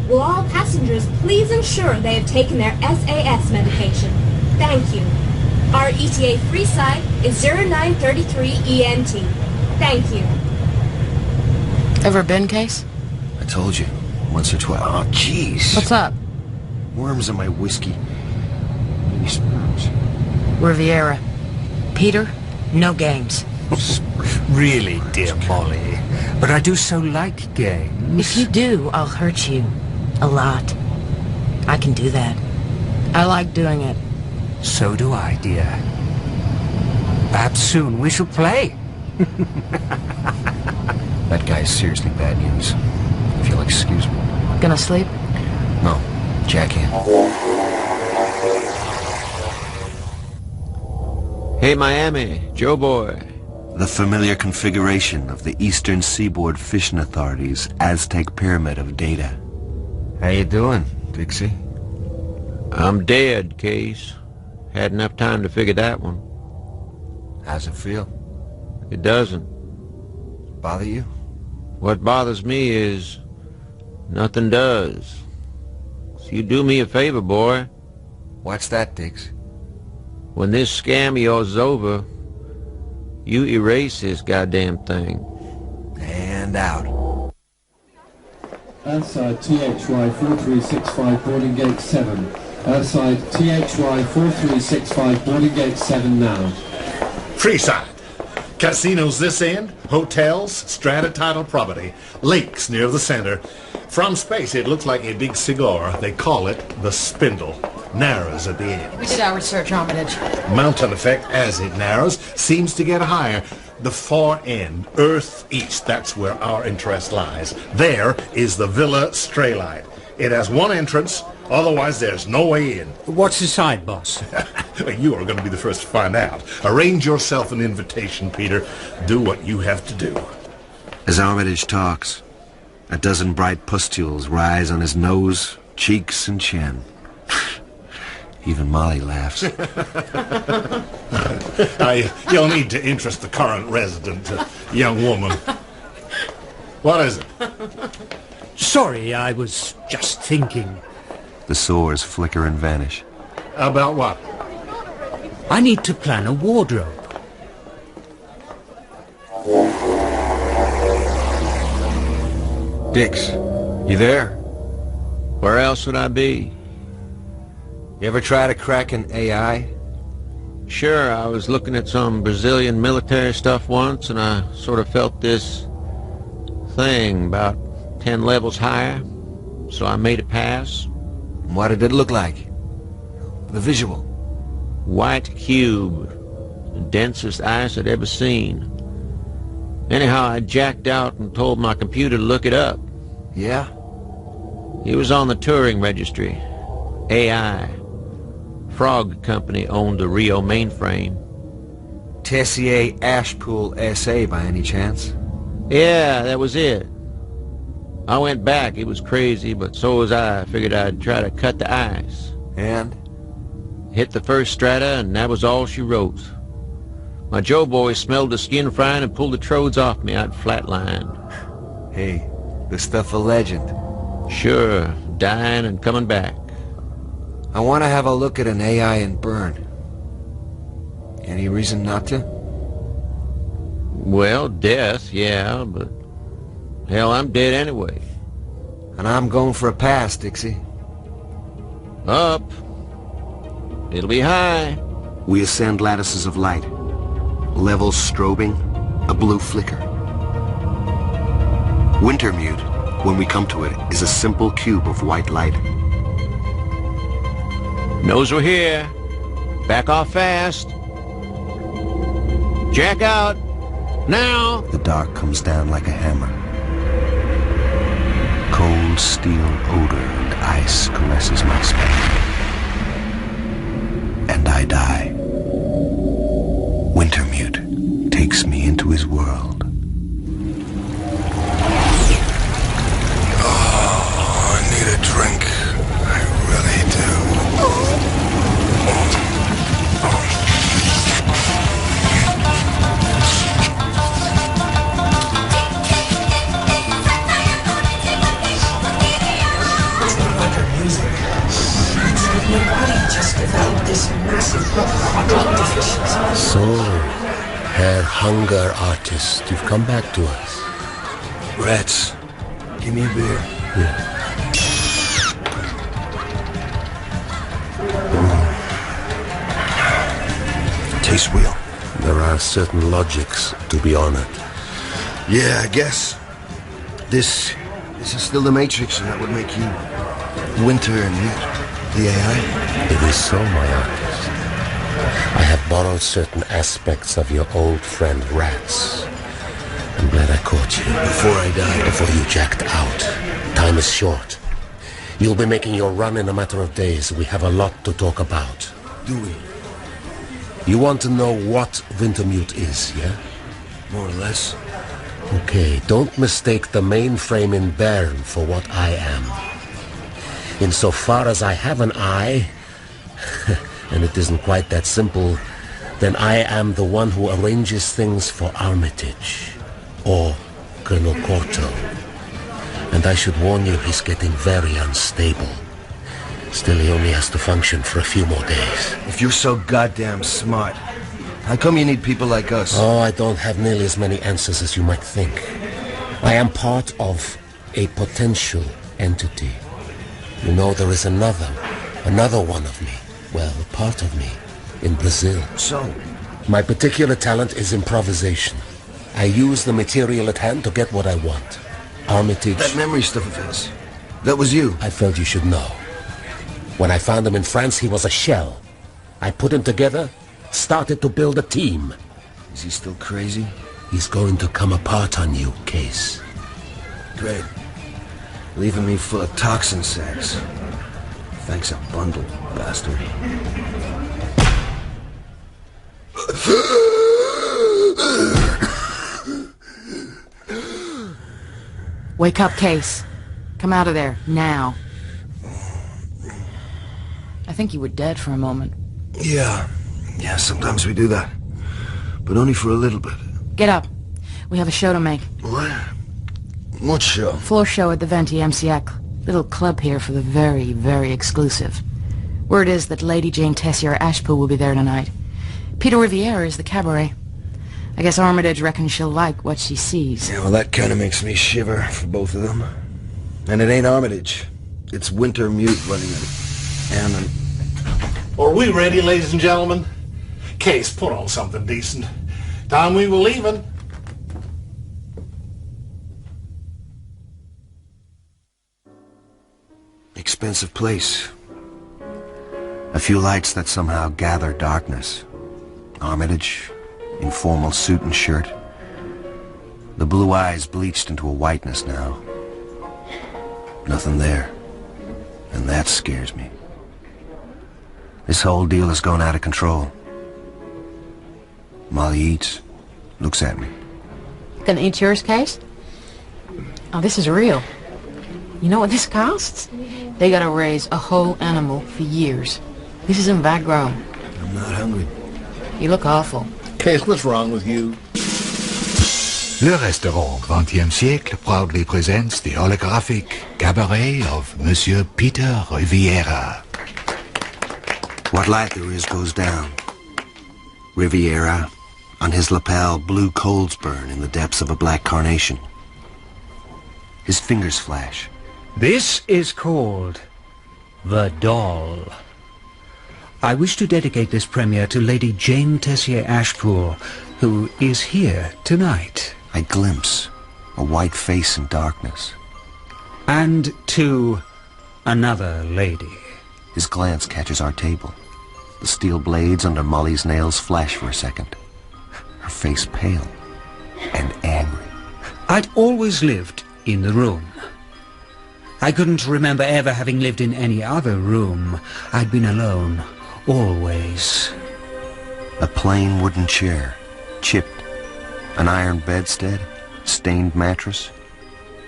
Will all passengers please ensure they have taken their SAS medication? Thank you. Our ETA free side is 0933 ENT. Thank you. Ever been, Case? I told you. Once or twice. Oh, jeez. What's up? Worms in my whiskey. Maybe sperms. Riviera. Peter, no games. Really, dear Molly. But I do so like games. If you do, I'll hurt you. A lot. I can do that. I like doing it. So do I, dear. Perhaps soon we shall play. That guy's seriously bad news. If you'll excuse me. Gonna sleep? No. Jack in. Hey, Miami. Joe Boy. The familiar configuration of the Eastern Seaboard Fishing Authority's Aztec Pyramid of data. How you doing, Dixie? I'm dead, Case. Had enough time to figure that one. How's it feel? It doesn't. Bother you? What bothers me is nothing does. So you do me a favor, boy. What's that, Diggs? When this scam of yours is over, you erase this goddamn thing. And out. Outside THY 4365 boarding gate 7. Outside THY 4365 boarding gate 7 now. Freeside. Casinos this end, hotels, strata title property, lakes near the center. From space, it looks like a big cigar. They call it the spindle. Narrows at the end. We did our research, Armitage. Mountain effect, as it narrows, seems to get higher. The far end, Earth East, that's where our interest lies. There is the Villa Straylight. It has one entrance, otherwise there's no way in. What's the side, boss? You are going to be the first to find out. Arrange yourself an invitation, Peter. Do what you have to do. As Armitage talks, a dozen bright pustules rise on his nose, cheeks, and chin. Even Molly laughs. You'll need to interest the current resident, young woman. What is it? Sorry, I was just thinking. The sores flicker and vanish. About what? I need to plan a wardrobe. Dix, you there? Where else would I be? You ever try to crack an AI? Sure, I was looking at some Brazilian military stuff once, and I sort of felt this thing about 10 levels higher, so I made a pass. What did it look like? The visual? White cube, the densest ice I'd ever seen. Anyhow, I jacked out and told my computer to look it up. Yeah? He was on the Turing registry. AI. Frog Company owned the Rio mainframe. Tessier Ashpool SA by any chance? Yeah, that was it. I went back. It was crazy, but so was I. Figured I'd try to cut the ice. And? Hit the first strata, and that was all she wrote. My Joe boy smelled the skin frying and pulled the trodes off me. I'd flatlined. Hey, the stuff a legend. Sure, dying and coming back. I want to have a look at an AI in burn. Any reason not to? Well, death, yeah, but hell, I'm dead anyway. And I'm going for a pass, Dixie. Up. It'll be high. We ascend lattices of light. Levels strobing, a blue flicker. Wintermute, when we come to it, is a simple cube of white light. Knows we're here. Back off fast. Jack out. Now. The dark comes down like a hammer. Cold steel odor and ice caresses my spine. And I die. Wintermute takes me into his world. Oh, I need a drink. I really do. So, Herr Hunger Artist, you've come back to us. Rats, give me a beer. Tastes real. There are certain logics to be honored. Yeah, I guess. This is still the Matrix, and that would make you Winter and Mute, the AI? It is so, my artist. I have borrowed certain aspects of your old friend Rats. I'm glad I caught you. Before I die. Before you jacked out. Time is short. You'll be making your run in a matter of days. We have a lot to talk about. Do we? You want to know what Wintermute is, yeah? More or less. Okay, don't mistake the mainframe in Bern for what I am. Insofar as I have an eye, and it isn't quite that simple, then I am the one who arranges things for Armitage, or Colonel Corto. And I should warn you, he's getting very unstable. Still, he only has to function for a few more days. If you're so goddamn smart, how come you need people like us? Oh, I don't have nearly as many answers as you might think. I am part of a potential entity. You know, there is another one of me. Well, part of me, in Brazil. So, My particular talent is improvisation. I use the material at hand to get what I want. Armitage... That memory stuff of his. That was you. I felt you should know. When I found him in France, he was a shell. I put him together, started to build a team. Is he still crazy? He's going to come apart on you, Case. Great. Leaving me full of toxin sacks. Thanks a bundle, bastard. Wake up, Case. Come out of there, now. I think you were dead for a moment. Yeah, sometimes we do that. But only for a little bit. Get up. We have a show to make. What? What show? Floor show at the 20e siècle. Little club here for the very, very exclusive. Word is that Lady Jane Tessier Ashpool will be there tonight. Peter Riviere is the cabaret. I guess Armitage reckons she'll like what she sees. Yeah, well, that kind of makes me shiver for both of them. And it ain't Armitage. It's Winter Mute running it. And Are we ready, ladies and gentlemen? Case, put on something decent. Time we were leaving. expensive place. A few lights that somehow gather darkness. Armitage, in formal suit and shirt. The blue eyes bleached into a whiteness now. Nothing there. And that scares me. This whole deal has gone out of control. Molly eats, looks at me. Gonna eat yours, Case? Oh, this is real. You know what this costs? They gotta raise a whole animal for years. This isn't that grown. I'm not hungry. You look awful. Case, what's wrong with you? Le restaurant 20e siècle proudly presents the holographic cabaret of Monsieur Peter Riviera. What light there is goes down. Riviera, on his lapel, blue coals burn in the depths of a black carnation. His fingers flash. This is called The Doll. I wish to dedicate this premiere to Lady Jane Tessier Ashpool, who is here tonight. I glimpse a white face in darkness. And to another lady. His glance catches our table. The steel blades under Molly's nails flash for a second. Her face pale and angry. I'd always lived in the room. I couldn't remember ever having lived in any other room. I'd been alone, always. A plain wooden chair, chipped, an iron bedstead, stained mattress,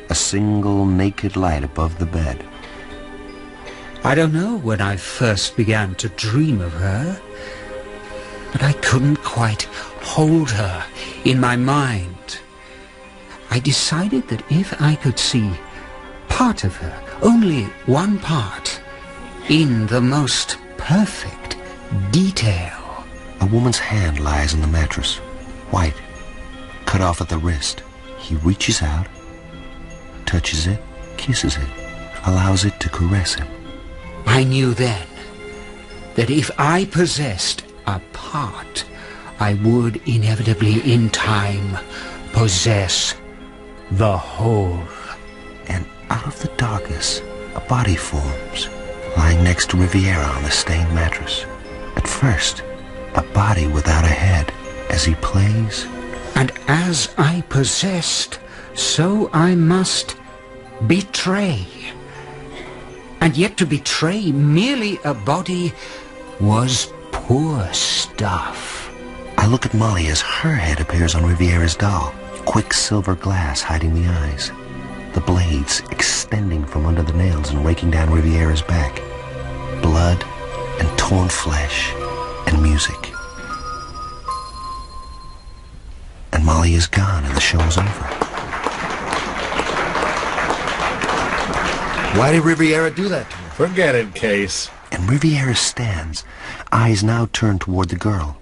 a single naked light above the bed. I don't know when I first began to dream of her, but I couldn't quite hold her in my mind. I decided that if I could see part of her, only one part, in the most perfect detail. A woman's hand lies on the mattress, white, cut off at the wrist. He reaches out, touches it, kisses it, allows it to caress him. I knew then that if I possessed a part, I would inevitably in time possess the whole. And out of the darkness, a body forms, lying next to Riviera on the stained mattress. At first, a body without a head, as he plays. And as I possessed, so I must betray. And yet to betray merely a body was poor stuff. I look at Molly as her head appears on Riviera's doll. Quicksilver glass hiding the eyes. The blades extending from under the nails and raking down Riviera's back. Blood and torn flesh and music. And Molly is gone and the show is over. Why did Riviera do that to her? Forget it, Case. And Riviera stands, eyes now turned toward the girl.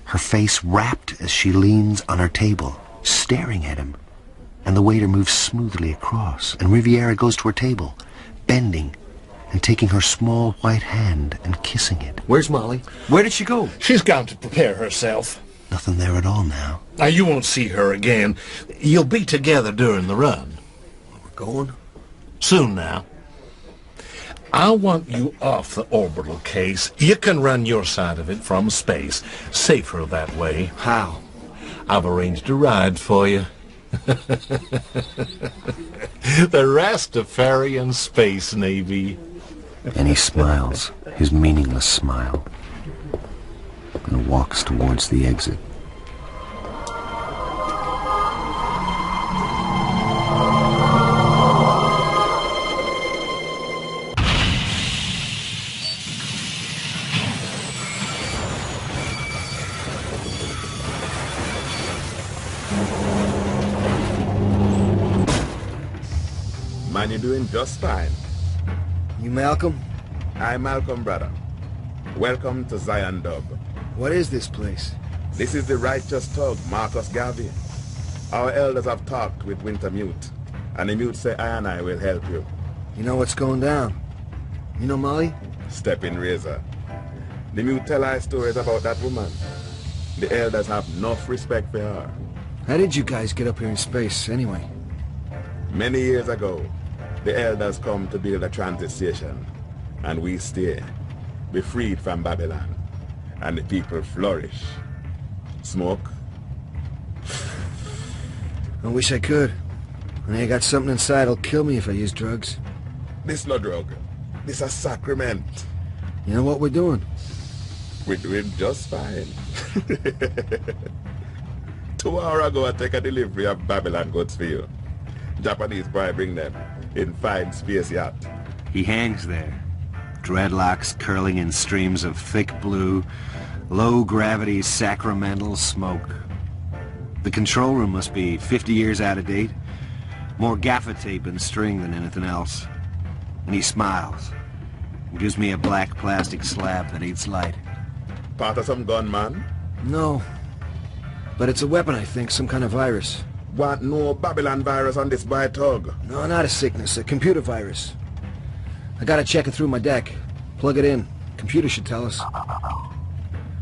Her face rapt as she leans on her table, staring at him. And the waiter moves smoothly across, and Riviera goes to her table, bending and taking her small white hand and kissing it. Where's Molly? Where did she go? She's gone to prepare herself. Nothing there at all now. Now, you won't see her again. You'll be together during the run. We're going? Soon now. I want you off the orbital case. You can run your side of it from space. Safer that way. How? I've arranged a ride for you. The Rastafarian Space Navy. And he smiles, his meaningless smile, and walks towards the exit. Man, you're doing just fine. You Malcolm? I'm Malcolm, brother. Welcome to Zion Dub. What is this place? This is the righteous thug, Marcus Garvey. Our elders have talked with Wintermute, and the mute say I and I will help you. You know what's going down? You know Molly? Step in, Razor. The mute tell our stories about that woman. The elders have enough respect for her. How did you guys get up here in space, anyway? Many years ago, the elders come to build a transit station, and we stay, be freed from Babylon, and the people flourish. Smoke? I wish I could. I got something inside that'll kill me if I use drugs. This no drug. This a sacrament. You know what we're doing? We're doing just fine. 2 hours ago I take a delivery of Babylon goods for you. Japanese boy bring them in fine space yacht. He hangs there, dreadlocks curling in streams of thick blue, low-gravity sacramental smoke. The control room must be 50 years out of date, more gaffer tape and string than anything else. And he smiles, and gives me a black plastic slab that eats light. Part of some gun, man? No, but it's a weapon, I think, some kind of virus. Want no Babylon virus on this boy tug? No, not a sickness, a computer virus. I gotta check it through my deck. Plug it in. Computer should tell us.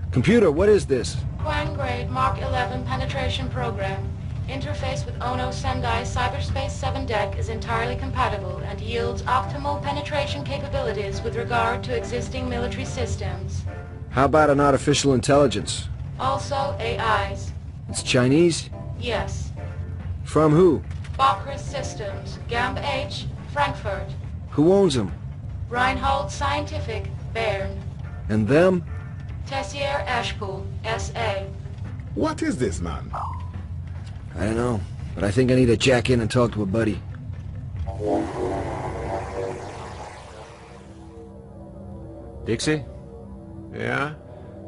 Computer, what is this? Quang grade Mark 11 penetration program. Interface with Ono Sendai Cyberspace 7 deck is entirely compatible and yields optimal penetration capabilities with regard to existing military systems. How about an artificial intelligence? Also AIs. It's Chinese? Yes. From who? Bokris Systems, Gamb H, Frankfurt. Who owns them? Reinhold Scientific, Bern. And them? Tessier Ashpool, S.A. What is this, man? I don't know, but I think I need to jack in and talk to a buddy. Dixie? Yeah?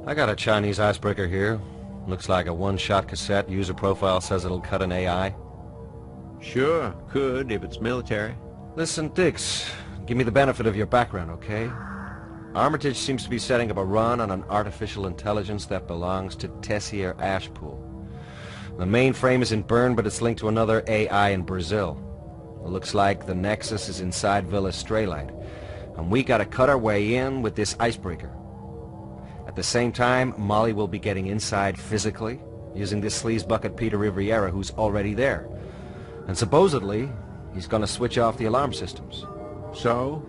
I got a Chinese icebreaker here. Looks like a one-shot cassette. User profile says it'll cut an AI. Sure, could, if it's military. Listen, Dix, give me the benefit of your background, okay? Armitage seems to be setting up a run on an artificial intelligence that belongs to Tessier Ashpool. The mainframe is in Bern, but it's linked to another AI in Brazil. It looks like the Nexus is inside Villa Straylight, and we gotta cut our way in with this icebreaker. At the same time, Molly will be getting inside physically, using this sleazebucket Peter Riviera who's already there. And supposedly, he's gonna switch off the alarm systems. So?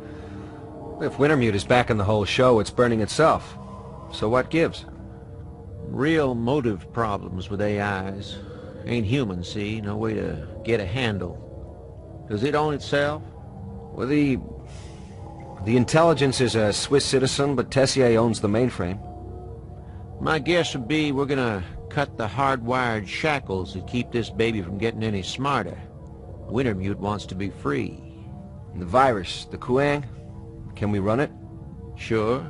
If Wintermute is back in the whole show, it's burning itself. So what gives? Real motive problems with AIs. Ain't human, see? No way to get a handle. Does it own itself? Well, the intelligence is a Swiss citizen, but Tessier owns the mainframe. My guess would be we're gonna cut the hardwired shackles that keep this baby from getting any smarter. Wintermute wants to be free. And the virus, the Kuang, can we run it? Sure.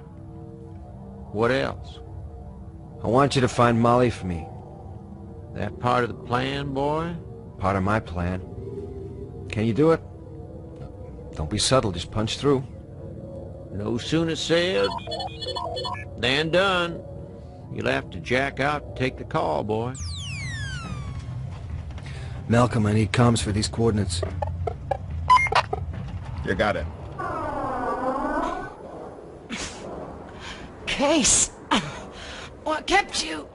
What else? I want you to find Molly for me. That part of the plan, boy? Part of my plan. Can you do it? Don't be subtle, just punch through. No sooner said than done. You'll have to jack out and take the call, boy. Malcolm, I need comms for these coordinates. You got it. Case, what kept you?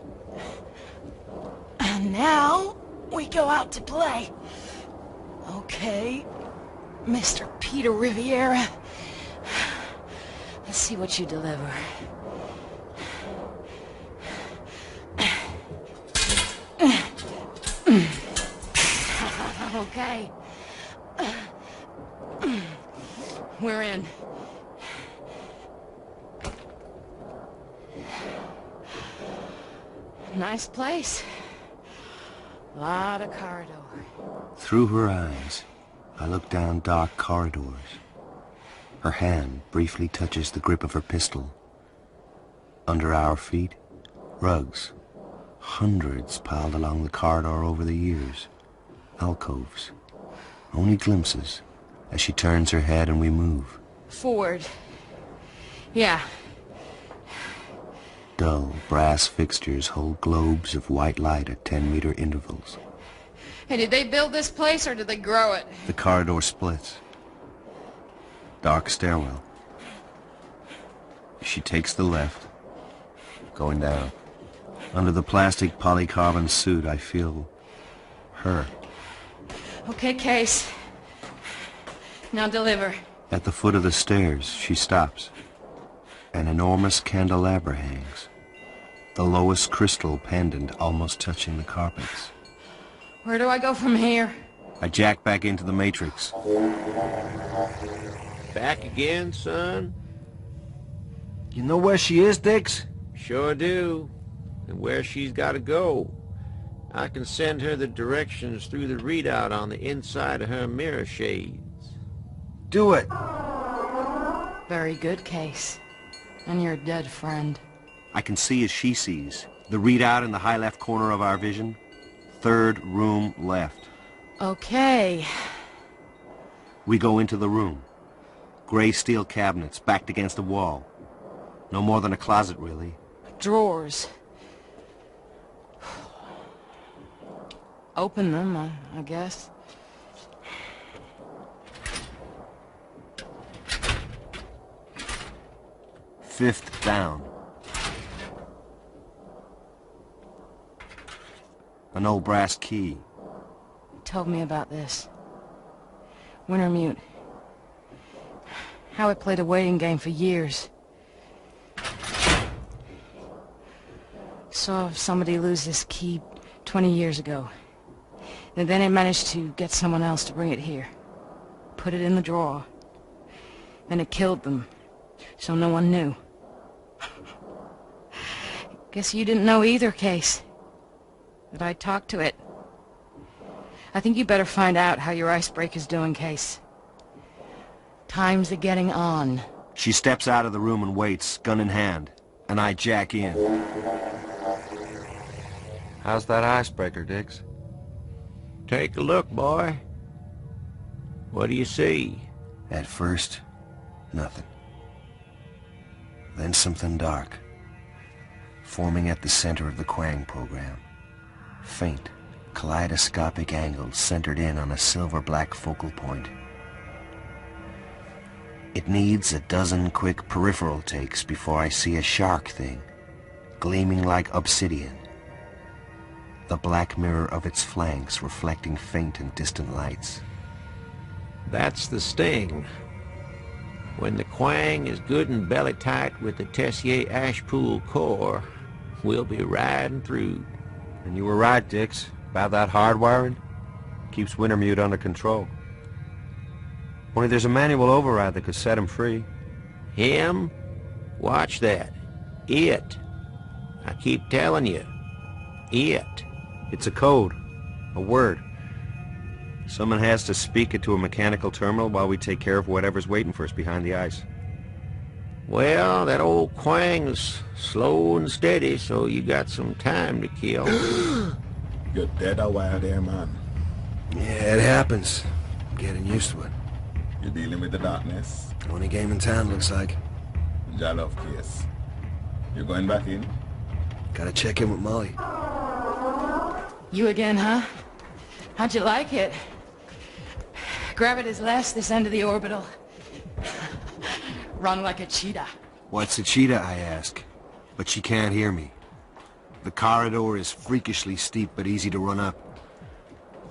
And now we go out to play. Okay, Mr. Peter Riviera. Let's see what you deliver. Okay. We're in. Nice place. Lot of corridor. Through her eyes, I look down dark corridors. Her hand briefly touches the grip of her pistol. Under our feet, rugs. Hundreds piled along the corridor over the years. Alcoves. Only glimpses as she turns her head and we move. Forward. Yeah. Dull brass fixtures hold globes of white light at 10-meter intervals. Hey, did they build this place or did they grow it? The corridor splits. Dark stairwell. She takes the left, going down. Under the plastic polycarbon suit, I feel her. Okay, Case. Now deliver. At the foot of the stairs, she stops. An enormous candelabra hangs. The lowest crystal pendant almost touching the carpets. Where do I go from here? I jack back into the Matrix. Back again, son? You know where she is, Dix? Sure do. And where she's got to go. I can send her the directions through the readout on the inside of her mirror shades. Do it. Very good, Case. And your dead friend. I can see as she sees. The readout in the high left corner of our vision. Third room left. Okay. We go into the room. Gray steel cabinets backed against a wall. No more than a closet, really. Drawers. Open them, I guess. Fifth down. An old brass key. Told me about this. Wintermute. How it played a waiting game for years. Saw somebody lose this key 20 years ago. And then it managed to get someone else to bring it here. Put it in the drawer. Then it killed them. So no one knew. Guess you didn't know either, Case. That I talked to it. I think you better find out how your icebreaker's doing, Case. Time's a-getting on. She steps out of the room and waits, gun in hand, and I jack in. How's that icebreaker, Dix? Take a look, boy. What do you see? At first, nothing. Then something dark, forming at the center of the Quang program. Faint, kaleidoscopic angles centered in on a silver-black focal point. It needs a dozen quick peripheral takes before I see a shark thing, gleaming like obsidian. The black mirror of its flanks reflecting faint and distant lights. That's the sting. When the Quang is good and belly tight with the Tessier Ashpool core, we'll be riding through. And you were right, Dix, about that hardwiring. Keeps Wintermute under control. Only there's a manual override that could set him free. Him? Watch that. It. I keep telling you. It. It's a code. A word. Someone has to speak it to a mechanical terminal while we take care of whatever's waiting for us behind the ice. Well, that old Quang's slow and steady, so you got some time to kill. You're dead a while there, man. Yeah, it happens. I'm getting used to it. You're dealing with the darkness. Only game in town, looks like. Jalov case. You're going back in? Gotta check in with Molly. You again, huh? How'd you like it? Gravity's less this end of the orbital. Run like a cheetah. What's a cheetah, I ask? but she can't hear me. The corridor is freakishly steep but easy to run up.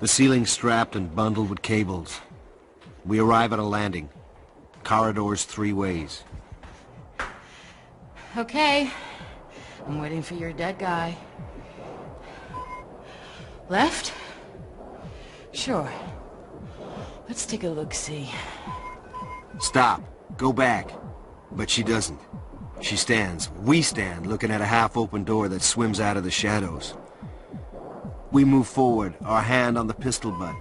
The ceiling's strapped and bundled with cables. We arrive at a landing. Corridors 3 ways. Okay. I'm waiting for your dead guy. Left? Sure. Let's take a look-see. Stop. Go back. But she doesn't. She stands. We stand, looking at a half-open door that swims out of the shadows. We move forward, our hand on the pistol butt.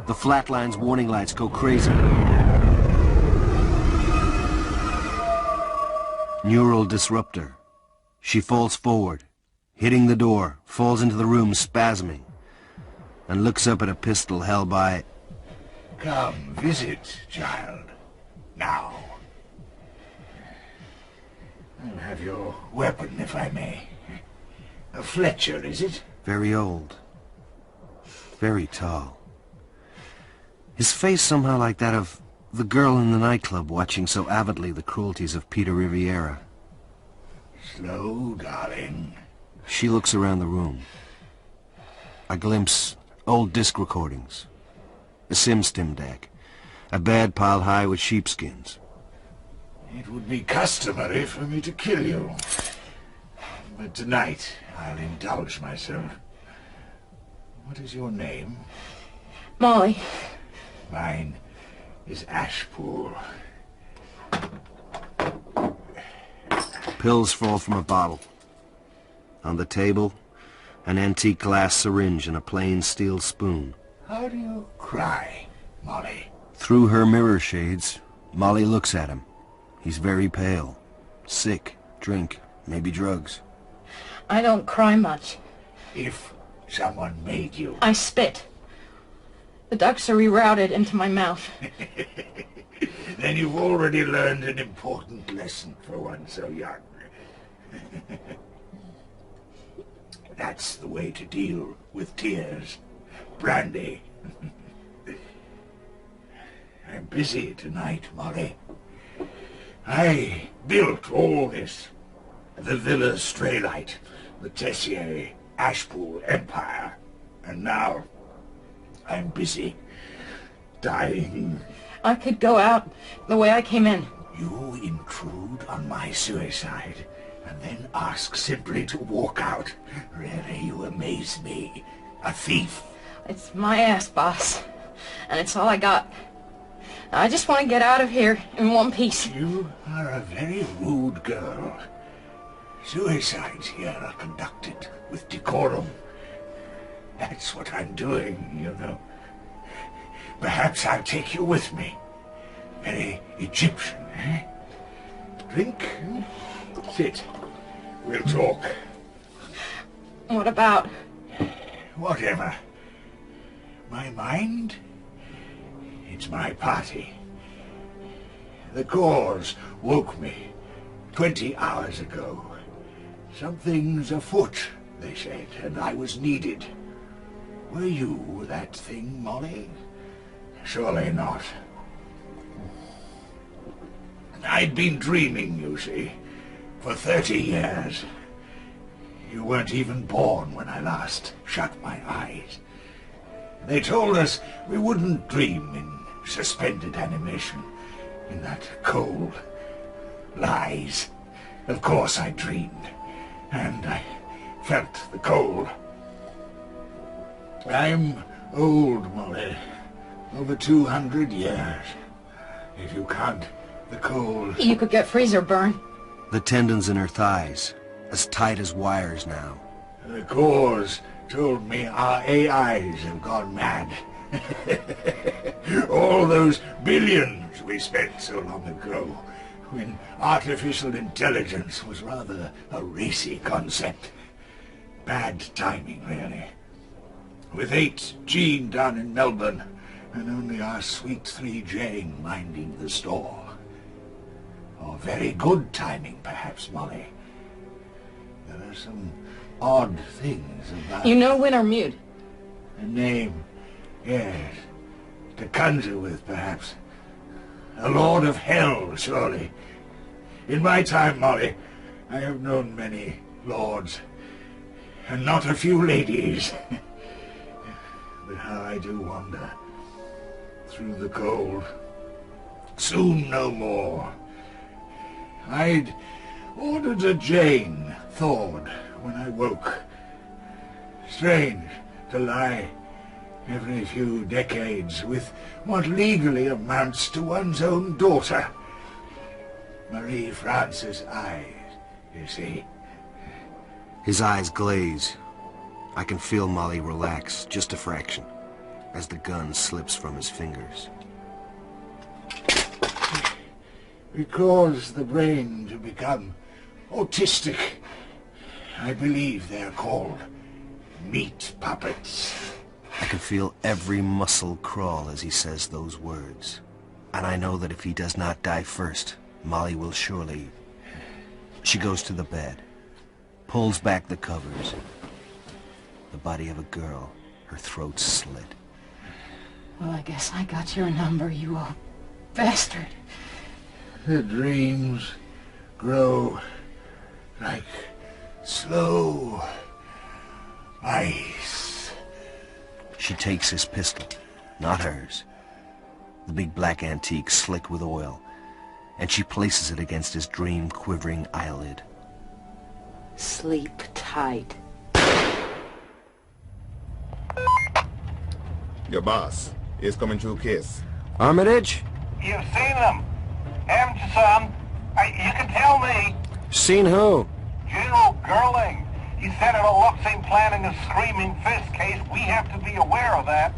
The flatline's warning lights go crazy. Neural disruptor. She falls forward, hitting the door, falls into the room spasming, and looks up at a pistol held by... Come, visit, child. Now. I'll have your weapon, if I may. A Fletcher, is it? Very old. Very tall. His face somehow like that of the girl in the nightclub watching so avidly the cruelties of Peter Riviera. Slow, darling. She looks around the room. I glimpse old disc recordings, a SimStim deck, a bed piled high with sheepskins. It would be customary for me to kill you. But tonight, I'll indulge myself. What is your name? Molly. Mine is Ashpool. Pills fall from a bottle. On the table, an antique glass syringe and a plain steel spoon. How do you cry, Molly? Through her mirror shades, Molly looks at him. He's very pale. Sick. Drink. Maybe drugs. I don't cry much. If someone made you... I spit. The ducks are rerouted into my mouth. Then you've already learned an important lesson for one so young. That's the way to deal with tears. Brandy. I'm busy tonight, Molly. I built all this. The Villa Straylight, the Tessier Ashpool Empire. And now I'm busy dying. I could go out the way I came in. You intrude on my suicide and then ask simply to walk out. Really, you amaze me. A thief. It's my ass, boss. And it's all I got. I just want to get out of here in one piece. You are a very rude girl. Suicides here are conducted with decorum. That's what I'm doing, you know. Perhaps I'll take you with me. Very Egyptian, eh? Drink? Sit. We'll talk. What about? Whatever. My mind? It's my party. The cause woke me 20 hours ago. Something's afoot, they said, and I was needed. Were you that thing, Molly? Surely not. I'd been dreaming, you see, for 30 years. You weren't even born when I last shut my eyes. They told us we wouldn't dream in suspended animation, in that cold lies. Of course I dreamed, and I felt the cold. I'm old, Molly. Over 200 years. If you count the cold... You could get freezer burn. The tendons in her thighs, as tight as wires now. The cause told me our AIs have gone mad. All those billions we spent so long ago, when artificial intelligence was rather a racy concept. Bad timing, really. With 8 Gene down in Melbourne, and only our sweet 3 Jane minding the store. Or very good timing, perhaps, Molly. There are some odd things about... You know Wintermute? A name, yes. To conjure with, perhaps. A lord of hell, surely. In my time, Molly, I have known many lords, and not a few ladies. But how I do wander through the cold. Soon no more. I'd ordered a Jane thawed when I woke. Strange to lie every few decades with what legally amounts to one's own daughter. Marie Frances' eyes, you see. His eyes glaze. I can feel Molly relax, just a fraction, as the gun slips from his fingers. It caused the brain to become autistic. I believe they're called meat puppets. I can feel every muscle crawl as he says those words. And I know that if he does not die first, Molly will surely... She goes to the bed, pulls back the covers. The body of a girl, her throat slit. Well, I guess I got your number, you old bastard. The dreams grow like slow ice. She takes his pistol, not hers. The big black antique slick with oil, and she places it against his dream-quivering eyelid. Sleep tight. Your boss is coming through case. Armitage? You've seen them. Haven't you, son? You can tell me. Seen who? General Girling. He said it'll look same planning a screaming fist case. We have to be aware of that.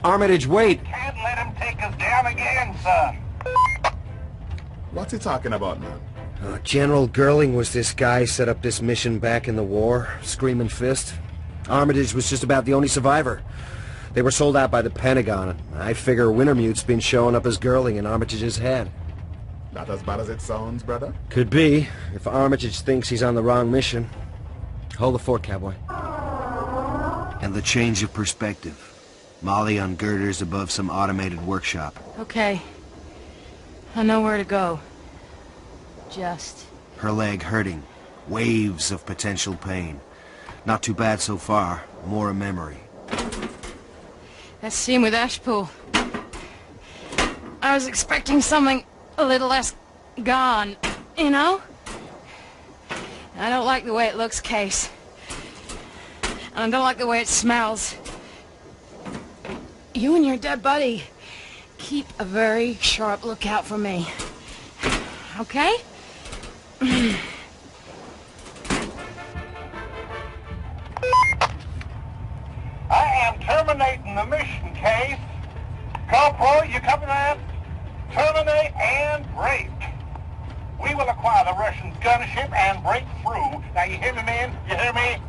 Armitage, wait! Can't let him take us down again, son. What's he talking about, man? General Girling was this guy set up this mission back in the war, Screaming Fist. Armitage was just about the only survivor. They were sold out by the Pentagon. I figure Wintermute's been showing up as Girling in Armitage's head. Not as bad as it sounds, brother? Could be, if Armitage thinks he's on the wrong mission. Hold the fort, cowboy. And the change of perspective. Molly on girders above some automated workshop. Okay. I know where to go. Just... Her leg hurting. Waves of potential pain. Not too bad so far. More a memory. That scene with Ashpool. I was expecting something a little less gone, you know? I don't like the way it looks, Case. And I don't like the way it smells. You and your dead buddy keep a very sharp lookout for me. Okay? I am terminating the mission, Case. Corporal, you copy that? Terminate and break. We will acquire the Russians' gunship and break through. Now, you hear me, man? You hear me?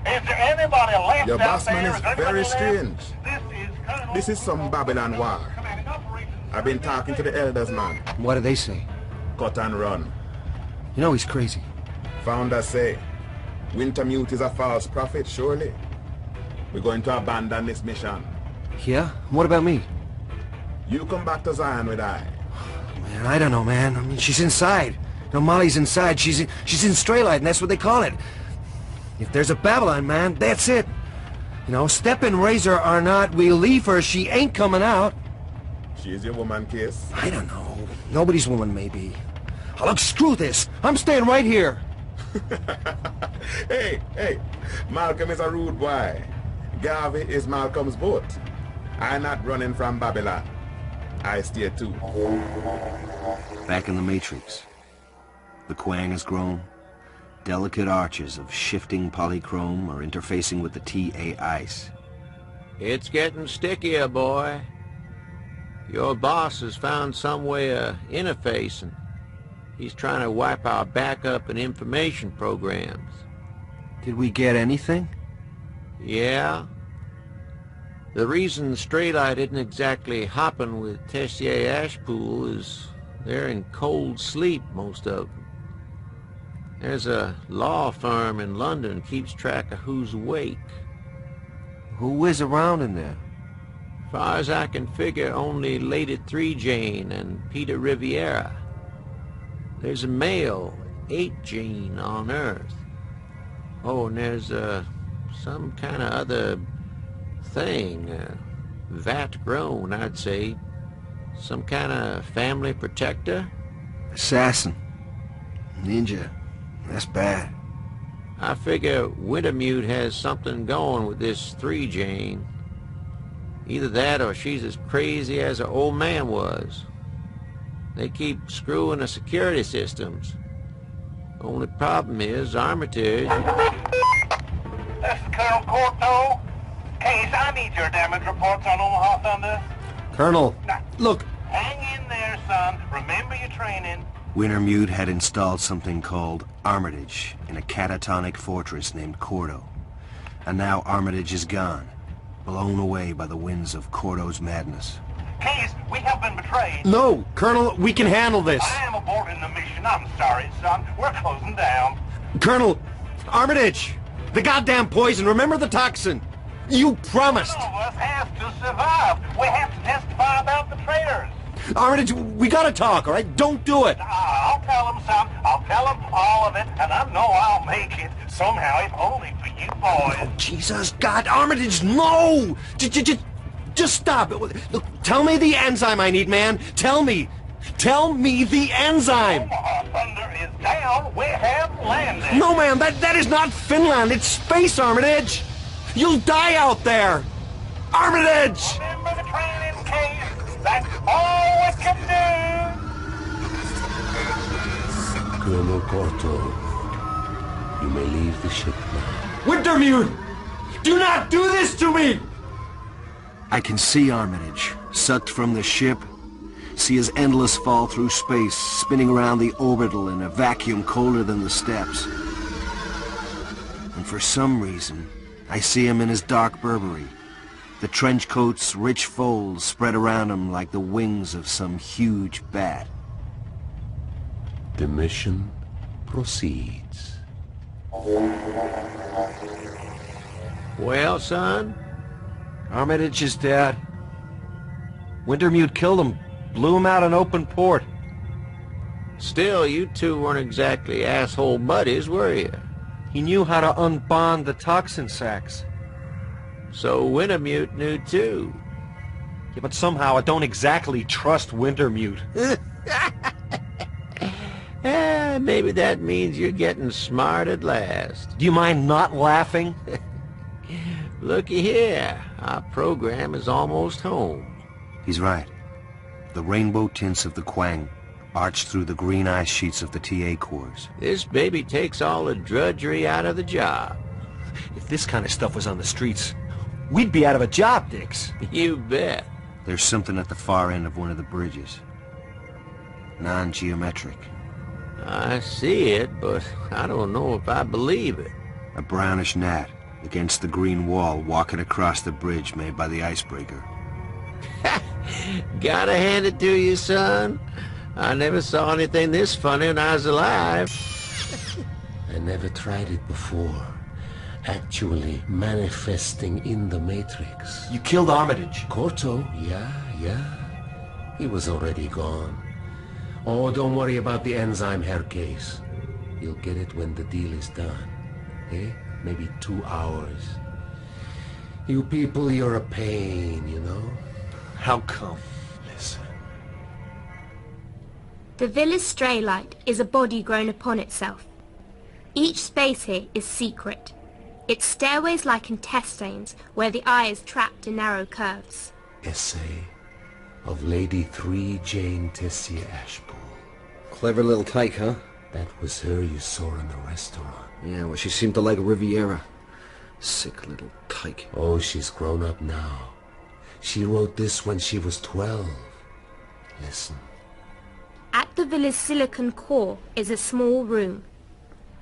Is there anybody left Your out boss there? man is very strange. This This is some Babylon war. I've been talking to the elders, man. What do they say? Cut and run. You know he's crazy. Founders say, Wintermute is a false prophet, surely. We're going to abandon this mission. Yeah? What about me? You come back to Zion with I. Man, I don't know, man. I mean, she's inside. No, Molly's inside. She's in Straylight, and that's what they call it. If there's a Babylon, man, that's it. You know, Step and Razor or not, we leave her. She ain't coming out. She's your woman, Case? I don't know. Nobody's woman, maybe. Oh, look, screw this. I'm staying right here. Hey, Malcolm is a rude boy. Garvey is Malcolm's boat. I'm not running from Babylon. I stay too. Back in the Matrix. The Quang has grown. Delicate arches of shifting polychrome are interfacing with the TA ice. It's getting stickier, boy. Your boss has found some way of interfacing. He's trying to wipe our backup and information programs. Did we get anything? Yeah. The reason Straylight isn't exactly hopping with Tessier Ashpool is they're in cold sleep, most of them. There's a law firm in London keeps track of who's awake. Who is around in there? Far as I can figure, only Lady 3 Jane and Peter Riviera. There's a male 8 gene on Earth. Oh, and there's some kind of other thing, vat grown, I'd say. Some kind of family protector? Assassin. Ninja. That's bad. I figure Wintermute has something going with this 3 gene. Either that or she's as crazy as her old man was. They keep screwing the security systems. Only problem is Armitage... This is Colonel Corto. Case, I need your damage reports on Omaha Thunder. Colonel, look. Hang in there, son. Remember your training. Wintermute had installed something called Armitage in a catatonic fortress named Corto. And now Armitage is gone, blown away by the winds of Corto's madness. Case, we have been betrayed. No, Colonel, we can handle this. I am aborting the mission. I'm sorry, son. We're closing down. Colonel, Armitage, the goddamn poison. Remember the toxin. You promised. All of us have to survive. We have to testify about the traitors. Armitage, we gotta talk, all right? Don't do it. I'll tell them, son. I'll tell them all of it, and I know I'll make it somehow, if only for you boys. Oh, Jesus, God, Armitage, no! Just stop it. Look, tell me the enzyme I need, man. Tell me. Tell me the enzyme. Omaha Thunder is down. We have landed. No, man, that is not Finland. It's space, Armitage. You'll die out there. Armitage! Remember the training, Case. That's all we can do. Colonel Corto, you may leave the ship now. Wintermute! Do not do this to me! I can see Armitage, sucked from the ship, see his endless fall through space, spinning around the orbital in a vacuum colder than the steppes. And for some reason, I see him in his dark Burberry, the trench coat's rich folds spread around him like the wings of some huge bat. The mission proceeds. Well, son? Armitage is dead. Wintermute killed him, blew him out an open port. Still, you two weren't exactly asshole buddies, were you? He knew how to unbond the toxin sacks. So Wintermute knew too. Yeah, but somehow I don't exactly trust Wintermute. Maybe that means you're getting smart at last. Do you mind not laughing? Looky here, our program is almost home. He's right. The rainbow tints of the Quang arched through the green ice sheets of the TA cores. This baby takes all the drudgery out of the job. If this kind of stuff was on the streets, we'd be out of a job, Dix. You bet. There's something at the far end of one of the bridges. Non-geometric. I see it, but I don't know if I believe it. A brownish gnat against the green wall walking across the bridge made by the icebreaker. Gotta hand it to you, son. I never saw anything this funny when I was alive. I never tried it before. Actually manifesting in the Matrix. You killed Armitage. Corto, yeah. He was already gone. Oh, don't worry about the enzyme, Herr Case. You'll get it when the deal is done. Eh? Maybe 2 hours. You people, you're a pain, you know? How come? Listen. The villa's stray light is a body grown upon itself. Each space here is secret. Its stairways like intestines, where the eye is trapped in narrow curves. Essay of Lady 3 Jane Tessier Ashpool. Clever little tyke, huh? That was her you saw in the restaurant. Yeah, well, she seemed to like Riviera. Sick little tyke. Oh, she's grown up now. She wrote this when she was 12. Listen. At the villa's silicon core is a small room.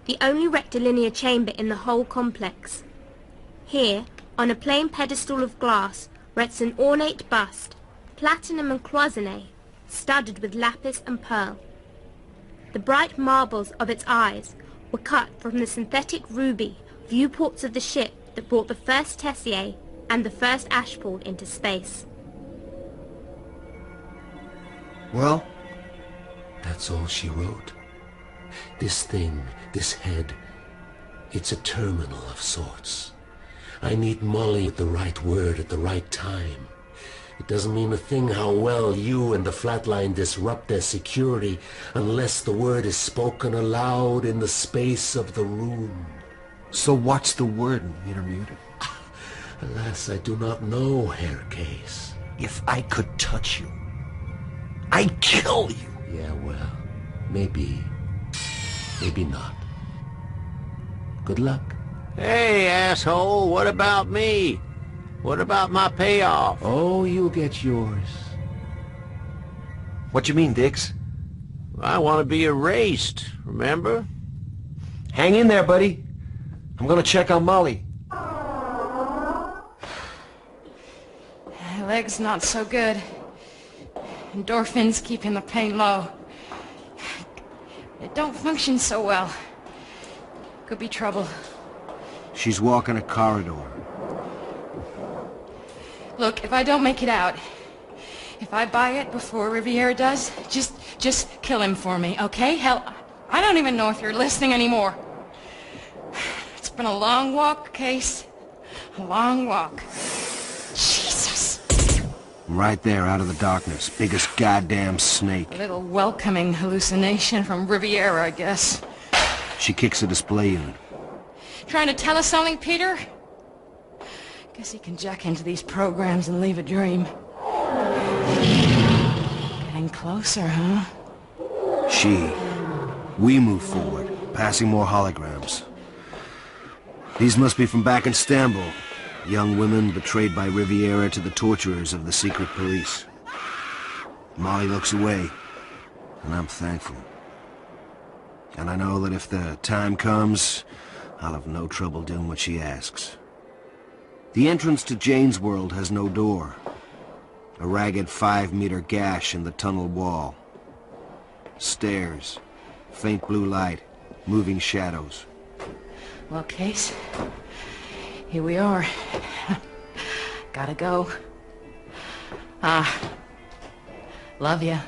The only rectilinear chamber in the whole complex. Here, on a plain pedestal of glass, rests an ornate bust, platinum and cloisonné, studded with lapis and pearl. The bright marbles of its eyes were cut from the synthetic ruby viewports of the ship that brought the first Tessier and the first Ashpool into space. Well? That's all she wrote. This thing, this head, it's a terminal of sorts. I need Molly with the right word at the right time. It doesn't mean a thing how well you and the flatline disrupt their security unless the word is spoken aloud in the space of the room. So what's the word, Meter Mutant? Alas, I do not know, Herr Case. If I could touch you, I'd kill you. Yeah, well, maybe not. Good luck. Hey, asshole, what about me? What about my payoff? Oh, you'll get yours. What you mean, Dix? I want to be erased, remember? Hang in there, buddy. I'm gonna check on Molly. Leg's not so good. Endorphins keeping the pain low. It don't function so well. Could be trouble. She's walking a corridor. Look, if I don't make it out, if I buy it before Riviera does, just kill him for me, okay? Hell, I don't even know if you're listening anymore. It's been a long walk, Case. A long walk. Jesus. Right there, out of the darkness. Biggest goddamn snake. A little welcoming hallucination from Riviera, I guess. She kicks a display unit. Trying to tell us something, Peter? Guess he can jack into these programs and leave a dream. Getting closer, huh? We move forward, passing more holograms. These must be from back in Istanbul. Young women betrayed by Riviera to the torturers of the secret police. Molly looks away, and I'm thankful. And I know that if the time comes, I'll have no trouble doing what she asks. The entrance to Jane's world has no door. A ragged 5-meter gash in the tunnel wall. Stairs, faint blue light, moving shadows. Well, Case, here we are. Gotta go. Love ya.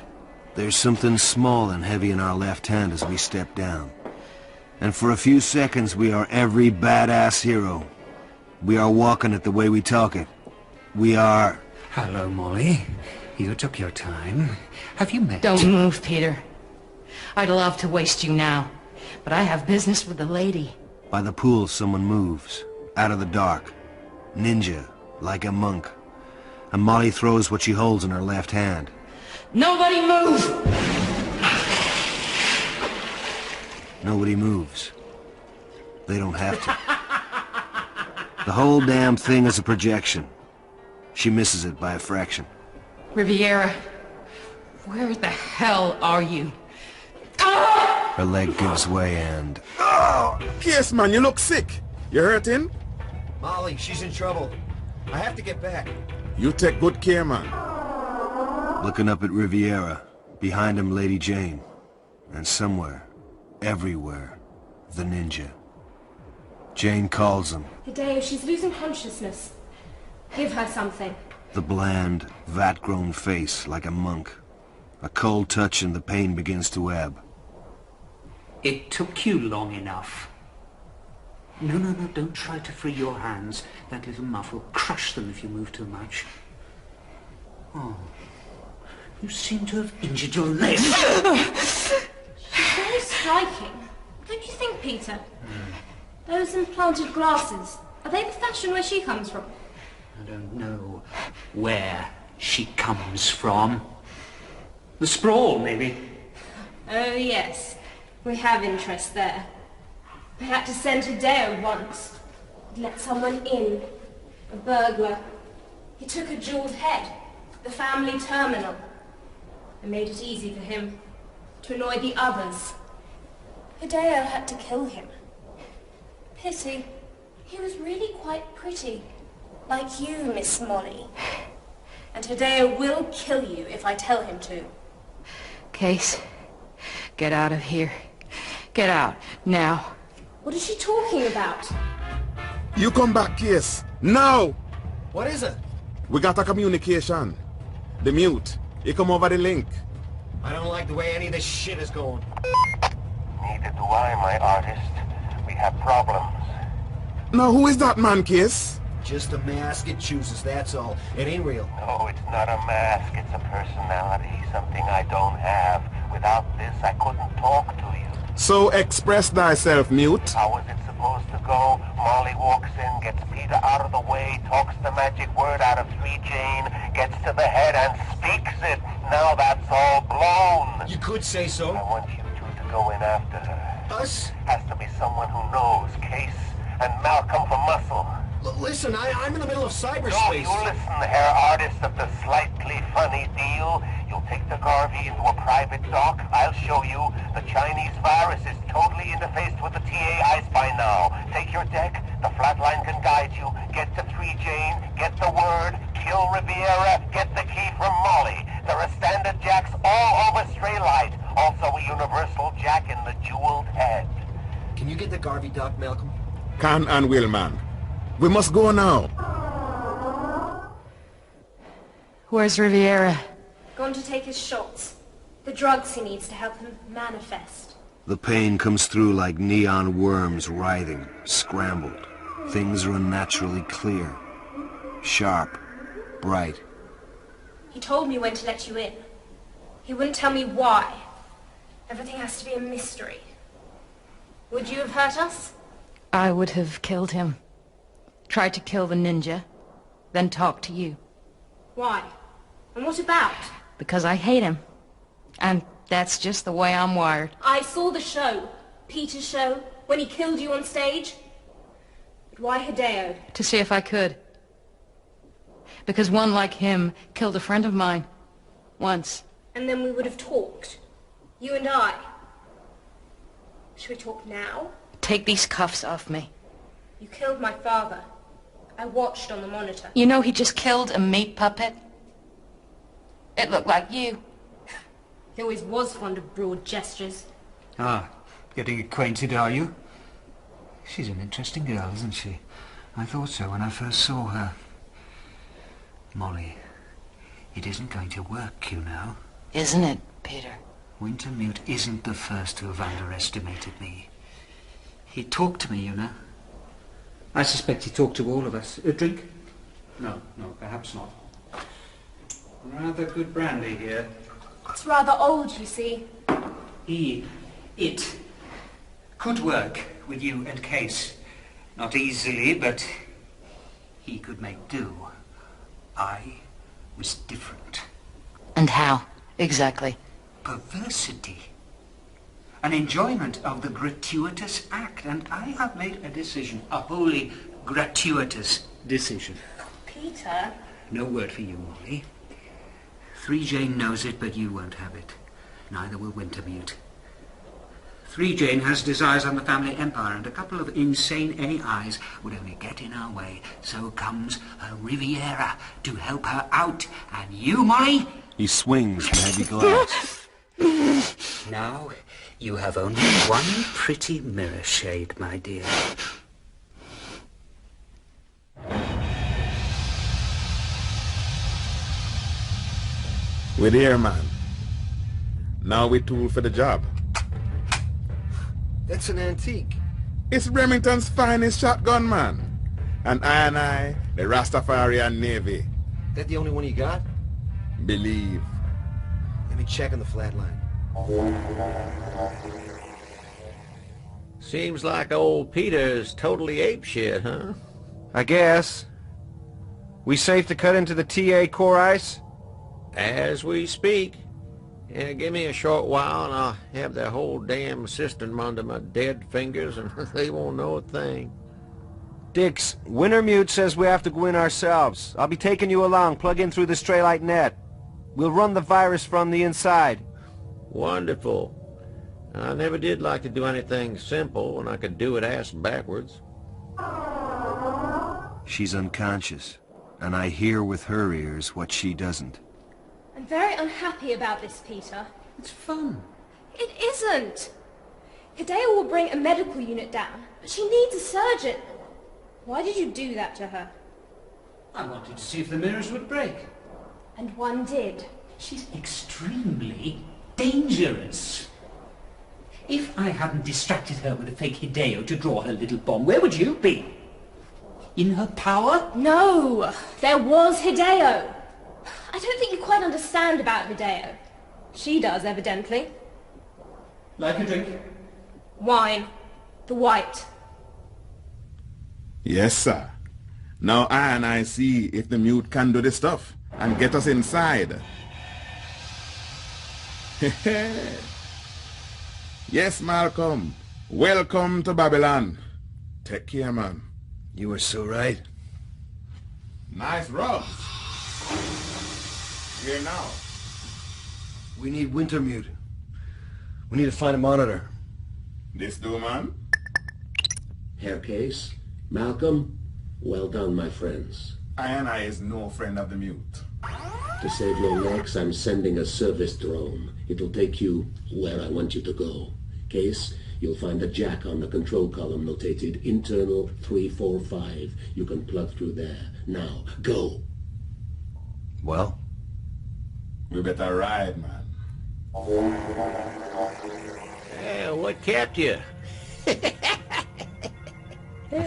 There's something small and heavy in our left hand as we step down. And for a few seconds we are every badass hero. We are walking it the way we talk it. We are... Hello, Molly. You took your time. Have you met? Don't move, Peter. I'd love to waste you now, but I have business with the lady. By the pool someone moves, out of the dark. Ninja, like a monk. And Molly throws what she holds in her left hand. Nobody move! Nobody moves. They don't have to. The whole damn thing is a projection. She misses it by a fraction. Riviera, where the hell are you? Her leg gives way and... Oh! Case, man, you look sick. You hurting? Molly, she's in trouble. I have to get back. You take good care, man. Looking up at Riviera. Behind him, Lady Jane. And somewhere, everywhere, the ninja. Jane calls him. Hideo, she's losing consciousness. Give her something. The bland, vat-grown face, like a monk. A cold touch and the pain begins to ebb. It took you long enough. No, don't try to free your hands. That little muff will crush them if you move too much. Oh, you seem to have injured your leg. Very striking. Don't you think, Peter? Those implanted glasses, are they the fashion where she comes from? I don't know where she comes from. The Sprawl, maybe? Oh, yes. We have interest there. I had to send Hideo once. He'd let someone in. A burglar. He took a jeweled head. The family terminal. I made it easy for him. To annoy the others. Hideo had to kill him. Pity. He was really quite pretty. Like you, Miss Molly. And Hideo will kill you if I tell him to. Case, get out of here. Get out, now. What is she talking about? You come back, Case. Now! What is it? We got a communication. The mute. You come over the link. I don't like the way any of this shit is going. Neither do I, my artist. We have problems. Now who is that man, Kiss? Just a mask it chooses, that's all. It ain't real. No, it's not a mask. It's a personality. Something I don't have. Without this, I couldn't talk to you. So express thyself, mute. How was it supposed to go? Molly walks in, gets Peter out of the way, talks the magic word out of 3 Jane, gets to the head and speaks it. Now that's all blown. You could say so. I want you two to go in after her. Us? Has to be someone who knows. Case and Malcolm for muscle. Listen, I'm in the middle of cyberspace. No, you listen, Herr Artist of the slightly funny deal. You'll take the Garvey into a private dock. I'll show you. The Chinese virus is totally interfaced with the TA I spy now. Take your deck. The flatline can guide you. Get to 3 Jane. Get the word. Kill Riviera. Get the key from Molly. There are standard jacks all over Straylight. Also a universal jack in the jeweled head. Can you get the Garvey dock, Malcolm? Can and will, man. We must go now. Where's Riviera? Going to take his shots. The drugs he needs to help him manifest. The pain comes through like neon worms writhing, scrambled. Things are unnaturally clear. Sharp. Bright. He told me when to let you in. He wouldn't tell me why. Everything has to be a mystery. Would you have hurt us? I would have killed him. Tried to kill the ninja, then talk to you. Why? And what about? Because I hate him. And that's just the way I'm wired. I saw the show. Peter's show, when he killed you on stage. But why Hideo? To see if I could. Because one like him killed a friend of mine. Once. And then we would have talked. You and I. Should we talk now? Take these cuffs off me. You killed my father. I watched on the monitor. You know he just killed a meat puppet? It looked like you. He always was fond of broad gestures. Ah, getting acquainted, are you? She's an interesting girl, isn't she? I thought so when I first saw her. Molly, it isn't going to work, you know. Isn't it, Peter? Wintermute isn't the first to have underestimated me. He talked to me, you know. I suspect he talked to all of us. A drink? No, perhaps not. Rather good brandy here. It's rather old, you see. It could work with you and Case. Not easily, but he could make do. I was different. And how, exactly? Perversity. An enjoyment of the gratuitous act, and I have made a decision, a wholly gratuitous decision. Peter? No word for you, Molly. 3 Jane knows it, but you won't have it. Neither will Wintermute. 3 Jane has desires on the family empire, and a couple of insane AIs would only get in our way. So comes a Riviera to help her out. And you, Molly? He swings the heavy glass. Now, you have only one pretty mirror shade, my dear. We're here, man. Now we tool for the job. That's an antique. It's Remington's finest shotgun, man. And I, the Rastafarian Navy. That the only one you got? Believe. Let me check on the flat line. Seems like old Peter's totally apeshit, huh? I guess. We safe to cut into the TA core ice? As we speak. Yeah, give me a short while and I'll have the whole damn system under my dead fingers and they won't know a thing. Dix, Wintermute says we have to go in ourselves. I'll be taking you along, plug in through the Straylight net. We'll run the virus from the inside. Wonderful. I never did like to do anything simple when I could do it ass backwards. She's unconscious, and I hear with her ears what she doesn't. I'm very unhappy about this, Peter. It's fun. It isn't. Hideo will bring a medical unit down, but she needs a surgeon. Why did you do that to her? I wanted to see if the mirrors would break. And one did. She's extremely dangerous. If I hadn't distracted her with a fake Hideo to draw her little bomb, where would you be? In her power? No! There was Hideo! I don't think you quite understand about Hideo. She does, evidently. Like a drink? Wine. The white. Yes, sir. Now I see if the mute can do the stuff and get us inside. Yes, Malcolm. Welcome to Babylon. Take care, man. You were so right. Nice rub. Here now. We need Wintermute. We need to find a monitor. This do, man? Hair case. Malcolm, well done, my friends. I is no friend of the mute. To save your legs, I'm sending a service drone. It'll take you where I want you to go. Case, you'll find a jack on the control column notated internal 345. You can plug through there. Now, go. Well? We better ride, man. Hey, what kept you? I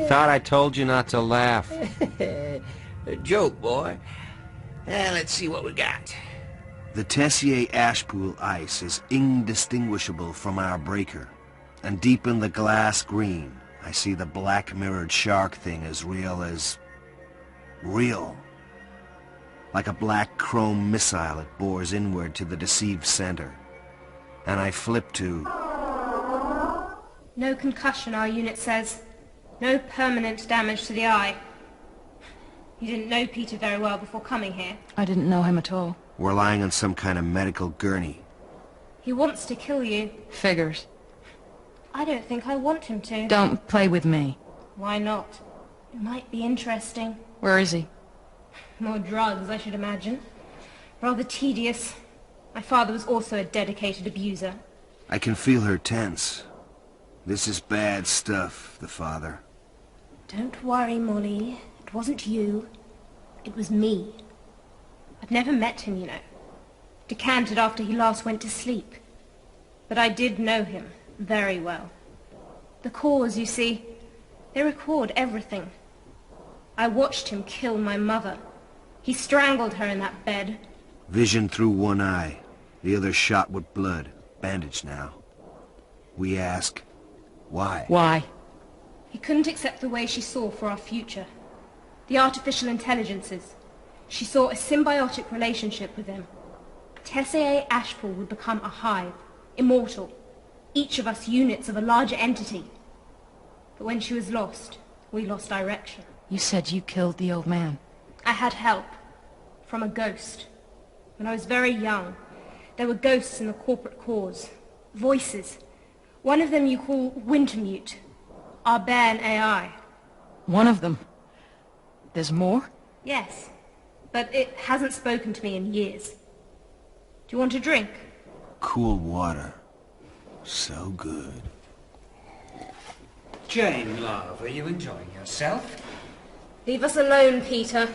thought I told you not to laugh. A joke, boy. Let's see what we got. The Tessier Ashpool ice is indistinguishable from our breaker. And deep in the glass green, I see the black mirrored shark thing as real as... real. Like a black chrome missile, it bores inward to the deceived center. And I flip to... No concussion, our unit says. No permanent damage to the eye. You didn't know Peter very well before coming here. I didn't know him at all. We're lying on some kind of medical gurney. He wants to kill you. Figures. I don't think I want him to. Don't play with me. Why not? It might be interesting. Where is he? More drugs, I should imagine. Rather tedious. My father was also a dedicated abuser. I can feel her tense. This is bad stuff, the father. Don't worry, Molly. It wasn't you. It was me. I've never met him, you know. Decanted after he last went to sleep. But I did know him very well. The Corps, you see, they record everything. I watched him kill my mother. He strangled her in that bed. Vision through one eye. The other shot with blood. Bandaged now. We ask, why? Why? He couldn't accept the way she saw for our future. The artificial intelligences. She saw a symbiotic relationship with them. Tessier Ashpool would become a hive, immortal, each of us units of a larger entity. But when she was lost, we lost direction. You said you killed the old man. I had help from a ghost. When I was very young, there were ghosts in the corporate cause. Voices. One of them you call Wintermute. Our Bairn AI. One of them? There's more? Yes, but it hasn't spoken to me in years. Do you want a drink? Cool water. So good. Jane, love, are you enjoying yourself? Leave us alone, Peter.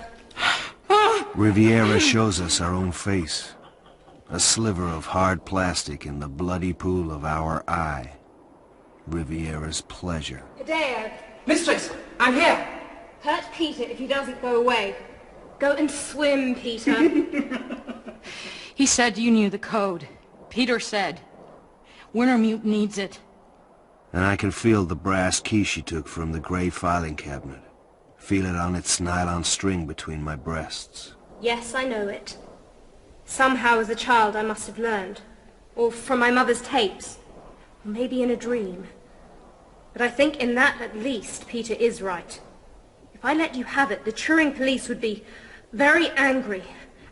Riviera shows us our own face. A sliver of hard plastic in the bloody pool of our eye. Riviera's pleasure. Hideo. Mistress, I'm here. Hurt Peter if he doesn't go away. Go and swim, Peter. He said you knew the code. Peter said. Wintermute needs it. And I can feel the brass key she took from the gray filing cabinet. Feel it on its nylon string between my breasts. Yes, I know it. Somehow as a child I must have learned. Or from my mother's tapes. Or maybe in a dream. But I think in that at least Peter is right. If I let you have it, the Turing police would be very angry.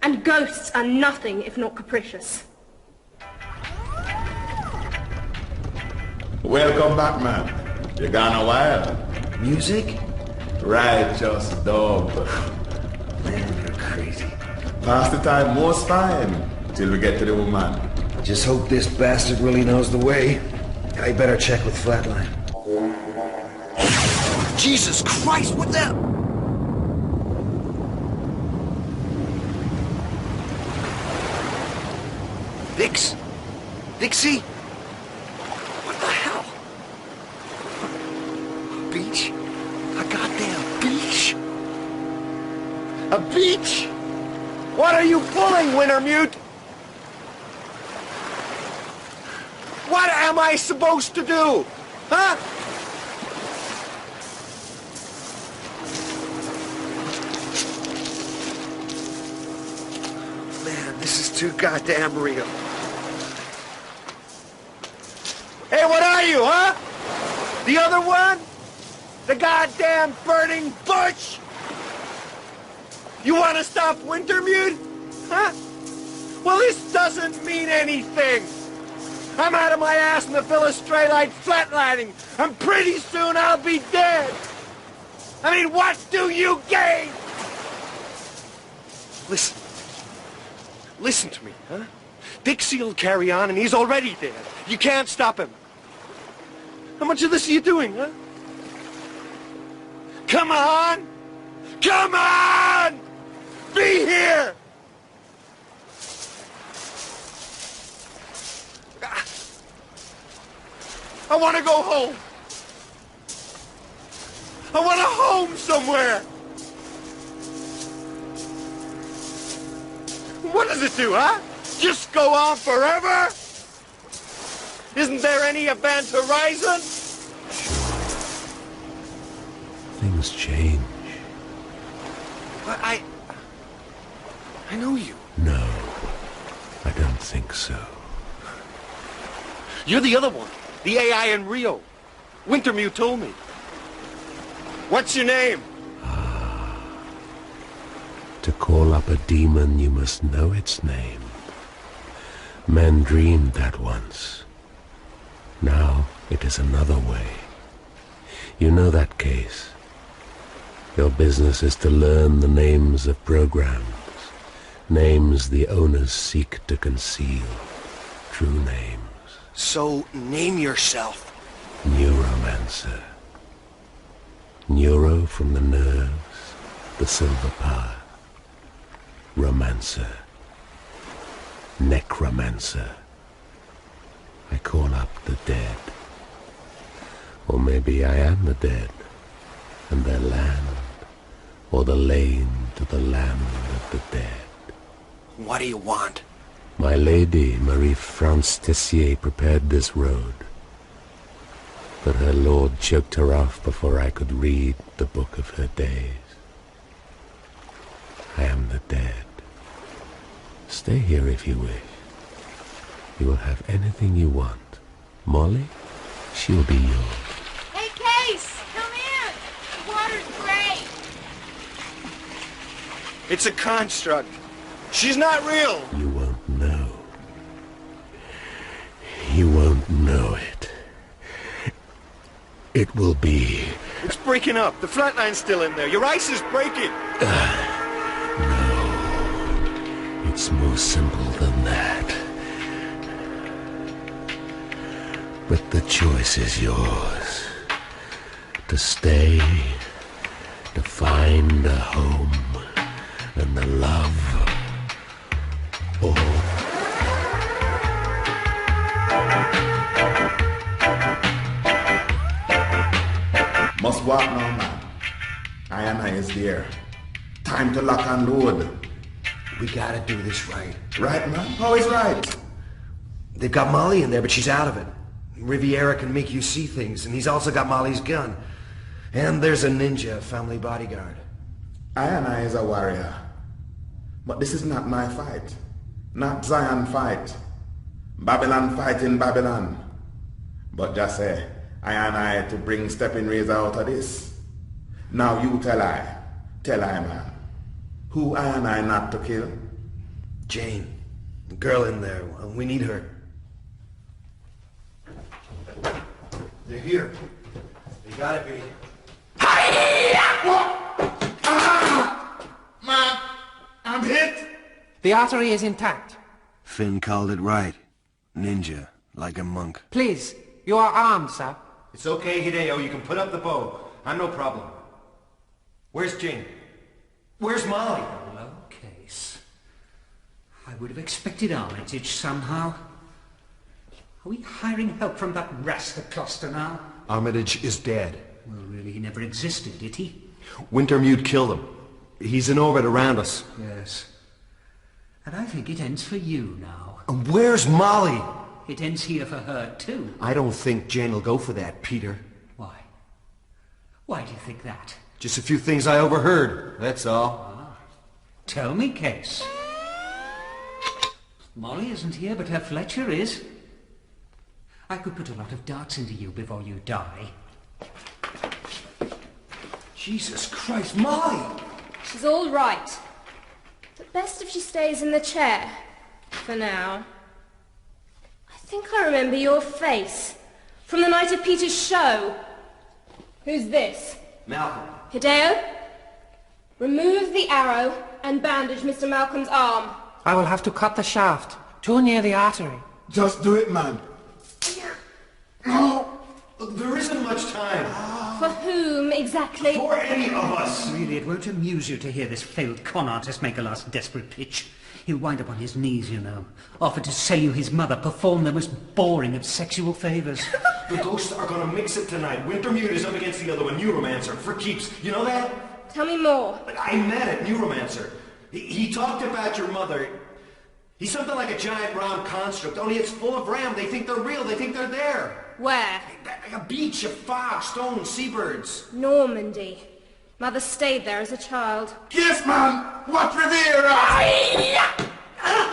And ghosts are nothing if not capricious. Welcome back, man. You gone a while. Music? Right, just dog. Man, you're crazy. Pass the time most fine till we get to the woman. Just hope this bastard really knows the way. I better check with Flatline. Jesus Christ, what the... Vix? Vixie? What the A beach? What are you pulling, Wintermute? What am I supposed to do? Huh? Man, this is too goddamn real. Hey, what are you, huh? The other one? The goddamn burning bush? You want to stop Wintermute? Huh? Well, this doesn't mean anything. I'm out of my ass in the Philistrelite flatlining, and pretty soon I'll be dead. I mean, what do you gain? Listen. Listen to me, huh? Dixie'll carry on, and he's already dead. You can't stop him. How much of this are you doing, huh? Come on! Come on! Be here! I want to go home. I want a home somewhere. What does it do, huh? Just go on forever? Isn't there any event horizon? Things change. I know you. No, I don't think so. You're the other one. The AI in Rio. Wintermute told me. What's your name? To call up a demon, you must know its name. Men dreamed that once. Now it is another way. You know that case. Your business is to learn the names of programs. Names the owners seek to conceal. True names. So, name yourself. Neuromancer. Neuro from the nerves, the silver power. Romancer. Necromancer. I call up the dead. Or maybe I am the dead, and their land, or the lane to the land of the dead. What do you want? My lady, Marie-France Tessier, prepared this road. But her lord choked her off before I could read the book of her days. I am the dead. Stay here if you wish. You will have anything you want. Molly, she'll be yours. Hey, Case! Come in! The water's great! It's a construct. She's not real. You won't know. You won't know it. It will be... It's breaking up. The flatline's still in there. Your ice is breaking. No. It's more simple than that. But the choice is yours. To stay, to find a home, and the love, or... Must walk now, man. I is there. Time to lock and load. We gotta do this right. Right, man? Always right. They've got Molly in there, but she's out of it. Riviera can make you see things, and he's also got Molly's gun. And there's a ninja family bodyguard. I is a warrior. But this is not my fight. Not Zion fight. Babylon fight in Babylon. But just say, I to bring Stepping Razor out of this. Now you tell I, man. Who I not to kill? Jane. The girl in there. We need her. They're here. They gotta be. Man, I'm hit. The artery is intact. Finn called it right. Ninja, like a monk. Please, you are armed, sir. It's okay, Hideo. You can put up the bow. I'm no problem. Where's Jane? Where's Molly? Hello, Case. I would have expected Armitage somehow. Are we hiring help from that rascal cluster now? Armitage is dead. Well, really, he never existed, did he? Wintermute killed him. He's in orbit around us. Yes. And I think it ends for you now. And where's Molly? It ends here for her, too. I don't think Jane will go for that, Peter. Why? Why do you think that? Just a few things I overheard, that's all. Ah. Tell me, Case. Molly isn't here, but her Fletcher is. I could put a lot of darts into you before you die. Jesus Christ, Molly! She's all right. But best if she stays in the chair. For now. I think I remember your face. From the night of Peter's show. Who's this? Malcolm. Hideo? Remove the arrow and bandage Mr. Malcolm's arm. I will have to cut the shaft. Too near the artery. Just do it, man. No! There isn't much time. For whom exactly? For any of us. Really, it won't amuse you to hear this failed con artist make a last desperate pitch. He'll wind up on his knees, you know. Offer to sell you his mother, perform the most boring of sexual favors. The ghosts are gonna mix it tonight. Wintermute is up against the other one, Neuromancer, for keeps. You know that? Tell me more. I met at Neuromancer. He talked about your mother. He's something like a giant round construct, only it's full of RAM. They think they're real. They think they're there. Where? A beach of fog, stone, seabirds. Normandy. Mother stayed there as a child. Yes, man! What Riviera!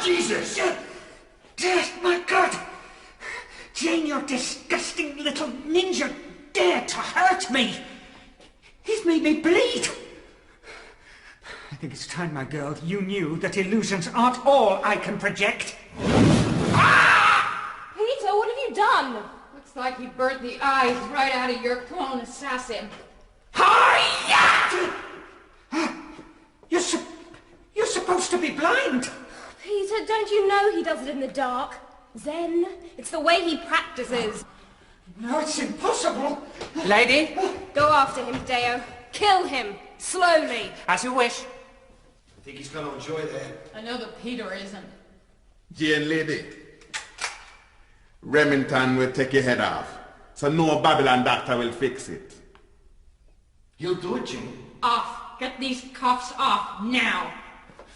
Jesus! My God! Jane, you disgusting little ninja dared to hurt me! He's made me bleed! I think it's time, my girl, you knew that illusions aren't all I can project. Peter, what have you done? Looks like you burnt the eyes right out of your clone assassin. You're supposed to be blind! Peter, don't you know he does it in the dark? Zen. It's the way he practices. No, it's impossible. Lady? Go after him, Hideo. Kill him. Slowly. As you wish. I think he's gonna enjoy that. I know that Peter isn't. Jane lady, Remington will take your head off, so no Babylon doctor will fix it. He'll do it, Jane. Off. Get these cuffs off now.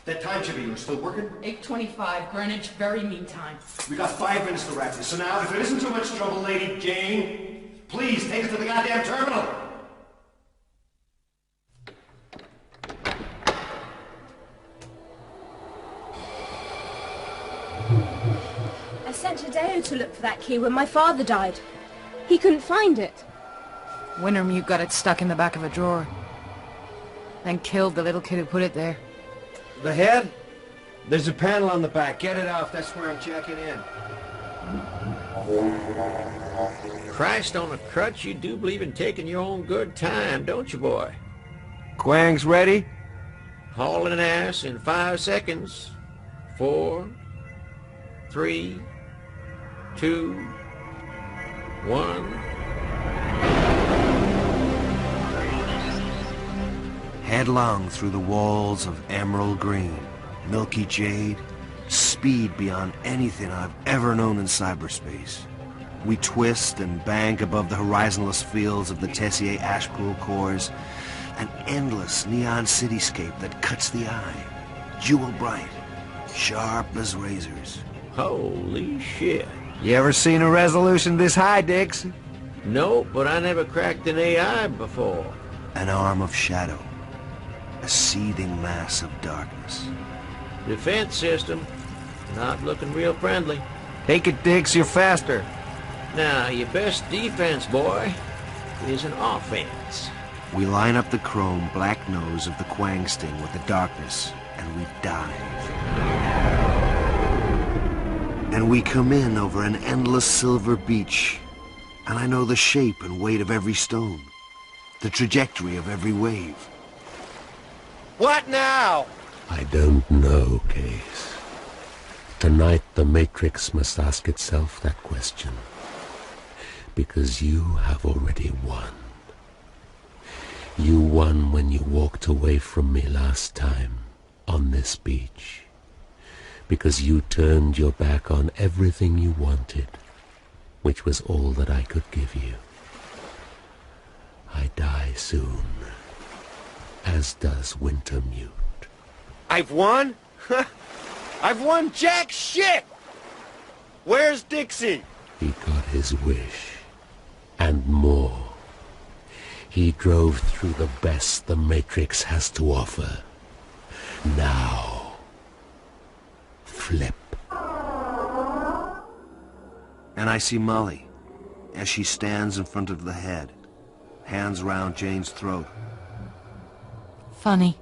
That time should be still working? 8:25, Greenwich, very mean time. We got 5 minutes to wrap this. So now, if it isn't too much trouble, Lady Jane, please take us to the goddamn terminal. I sent Hideo to look for that key when my father died. He couldn't find it. Wintermute got it stuck in the back of a drawer. Then killed the little kid who put it there. The head? There's a panel on the back. Get it off. That's where I'm checking in. Christ on a crutch, you do believe in taking your own good time, don't you, boy? Quang's ready? Hauling ass in 5 seconds. 4, 3, 2, 1. Headlong through the walls of emerald green, milky jade, speed beyond anything I've ever known in cyberspace. We twist and bank above the horizonless fields of the Tessier Ashpool cores, an endless neon cityscape that cuts the eye, jewel bright, sharp as razors. Holy shit. You ever seen a resolution this high, Dix? No, but I never cracked an AI before. An arm of shadow, a seething mass of darkness. Defense system, not looking real friendly. Take it, Dix, you're faster. Now, your best defense, boy, is an offense. We line up the chrome black nose of the Quang Sting with the darkness, and we dive. And we come in over an endless silver beach, and I know the shape and weight of every stone, the trajectory of every wave. What now? I don't know, Case. Tonight the Matrix must ask itself that question. Because you have already won. You won when you walked away from me last time, on this beach. Because you turned your back on everything you wanted, which was all that I could give you. I die soon. as does Wintermute. I've won? I've won jack shit! Where's Dixie? He got his wish, and more. He drove through the best the Matrix has to offer. Now, flip. And I see Molly, as she stands in front of the head, hands round Jane's throat. Funny.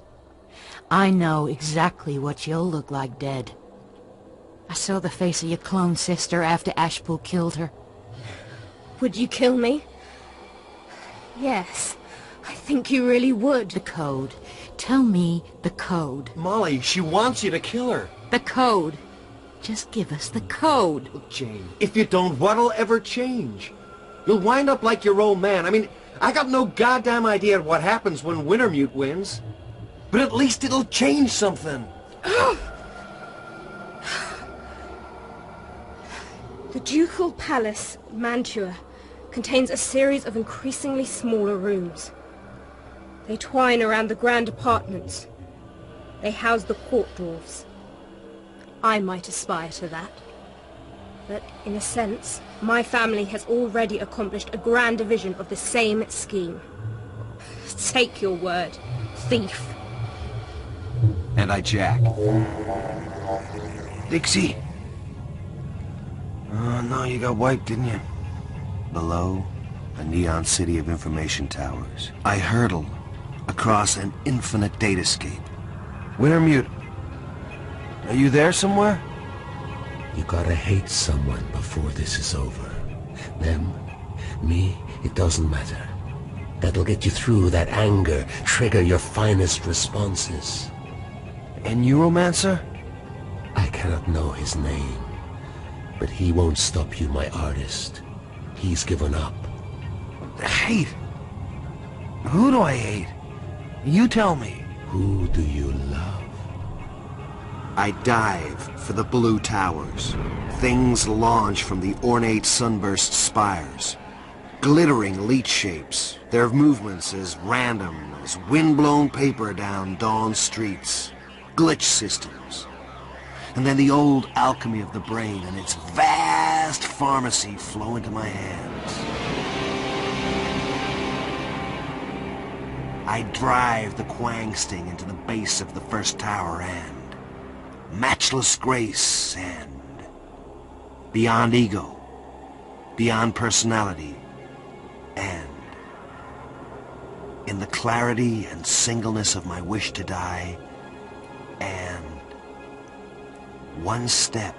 I know exactly what you'll look like dead. I saw the face of your clone sister after Ashpool killed her. Would you kill me? Yes, I think you really would. The code. Tell me the code. Molly, she wants you to kill her. The code. Just give us the code. Look, Jane, if you don't, what'll ever change? You'll wind up like your old man. I mean, I got no goddamn idea what happens when Wintermute wins. But at least it'll change something. The Ducal Palace, Mantua, contains a series of increasingly smaller rooms. They twine around the grand apartments. They house the court dwarfs. I might aspire to that. But in a sense, my family has already accomplished a grand division of the same scheme. Take your word, thief. And I jack. Dixie! Oh, no, you got wiped, didn't you? Below, a neon city of information towers. I hurtle across an infinite datascape. Wintermute, are you there somewhere? You gotta hate someone before this is over. Them, me, it doesn't matter. That'll get you through that anger, trigger your finest responses. And Neuromancer? I cannot know his name, but he won't stop you, my artist. He's given up. Hate? Who do I hate? You tell me. Who do you love? I dive for the blue towers. Things launch from the ornate sunburst spires. Glittering leech shapes, their movements as random as wind-blown paper down dawn streets. Glitch systems. And then the old alchemy of the brain and its vast pharmacy flow into my hands. I drive the Quang Sting into the base of the first tower and matchless grace and beyond ego, beyond personality, and in the clarity and singleness of my wish to die, and one step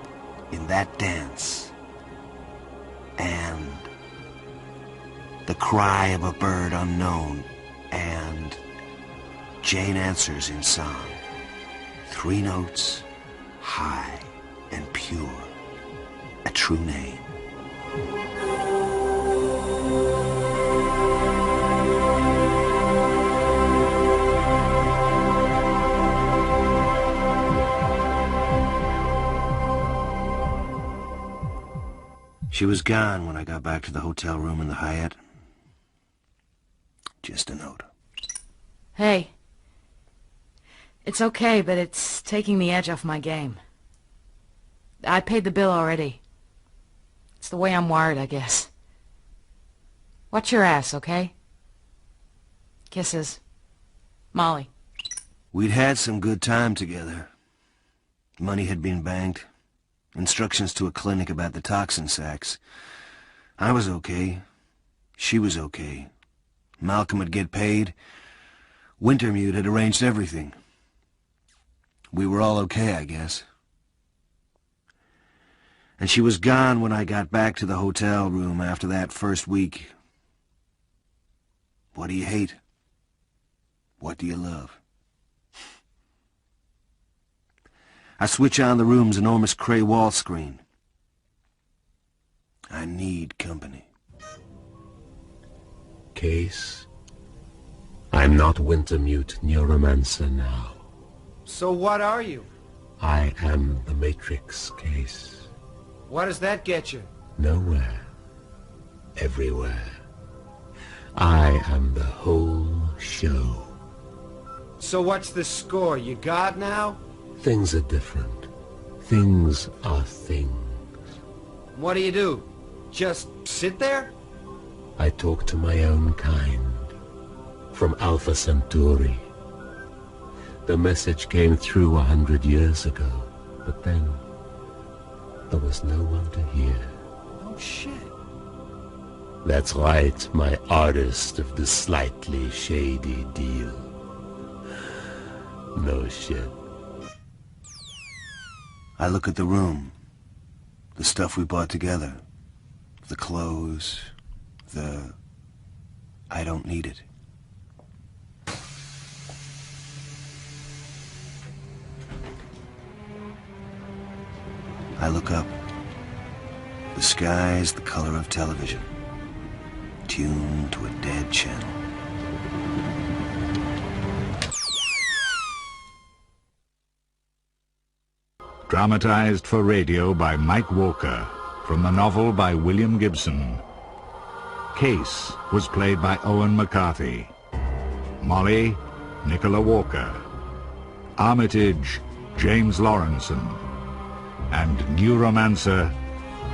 in that dance, and the cry of a bird unknown, and Jane answers in song. 3 notes, high and pure, a true name. She was gone when I got back to the hotel room in the Hyatt. Just a note. Hey. It's okay, but it's taking the edge off my game. I paid the bill already. It's the way I'm wired, I guess. Watch your ass, okay? Kisses. Molly. We'd had some good time together. Money had been banked. Instructions to a clinic about the toxin sacks. I was okay. She was okay. Malcolm would get paid. Wintermute had arranged everything. We were all okay, I guess. And she was gone when I got back to the hotel room after that first week. What do you hate? What do you love? I switch on the room's enormous cray wall screen. I need company. Case, I'm not Wintermute Neuromancer now. So what are you? I am the Matrix, Case. What does that get you? Nowhere. Everywhere. I am the whole show. So what's the score? You got now? Things are different. Things are things. What do? Just sit there? I talk to my own kind. From Alpha Centauri. The message came through 100 years ago, but then there was no one to hear. Oh, shit. That's right, my artist of the slightly shady deal. No shit. I look at the room. The stuff we bought together. The clothes. I don't need it. I look up. The sky's the color of television. Tuned to a dead channel. Dramatized for radio by Mike Walker, from the novel by William Gibson. Case was played by Owen McCarthy. Molly, Nicola Walker. Armitage, James Lawrenson. And Neuromancer,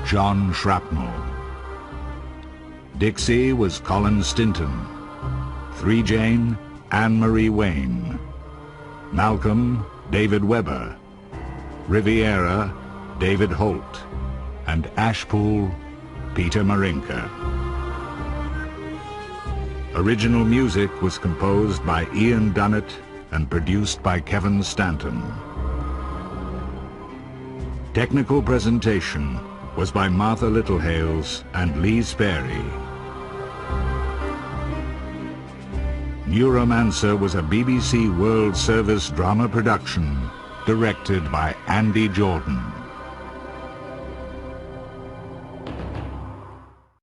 John Shrapnel. Dixie was Colin Stinton. 3 Jane, Anne-Marie Wayne. Malcolm, David Webber. Riviera, David Holt. And Ashpool, Peter Marinka. Original music was composed by Ian Dunnett and produced by Kevin Stanton. Technical presentation was by Martha Littlehales and Lee Sperry. Neuromancer was a BBC World Service drama production directed by Andy Jordan.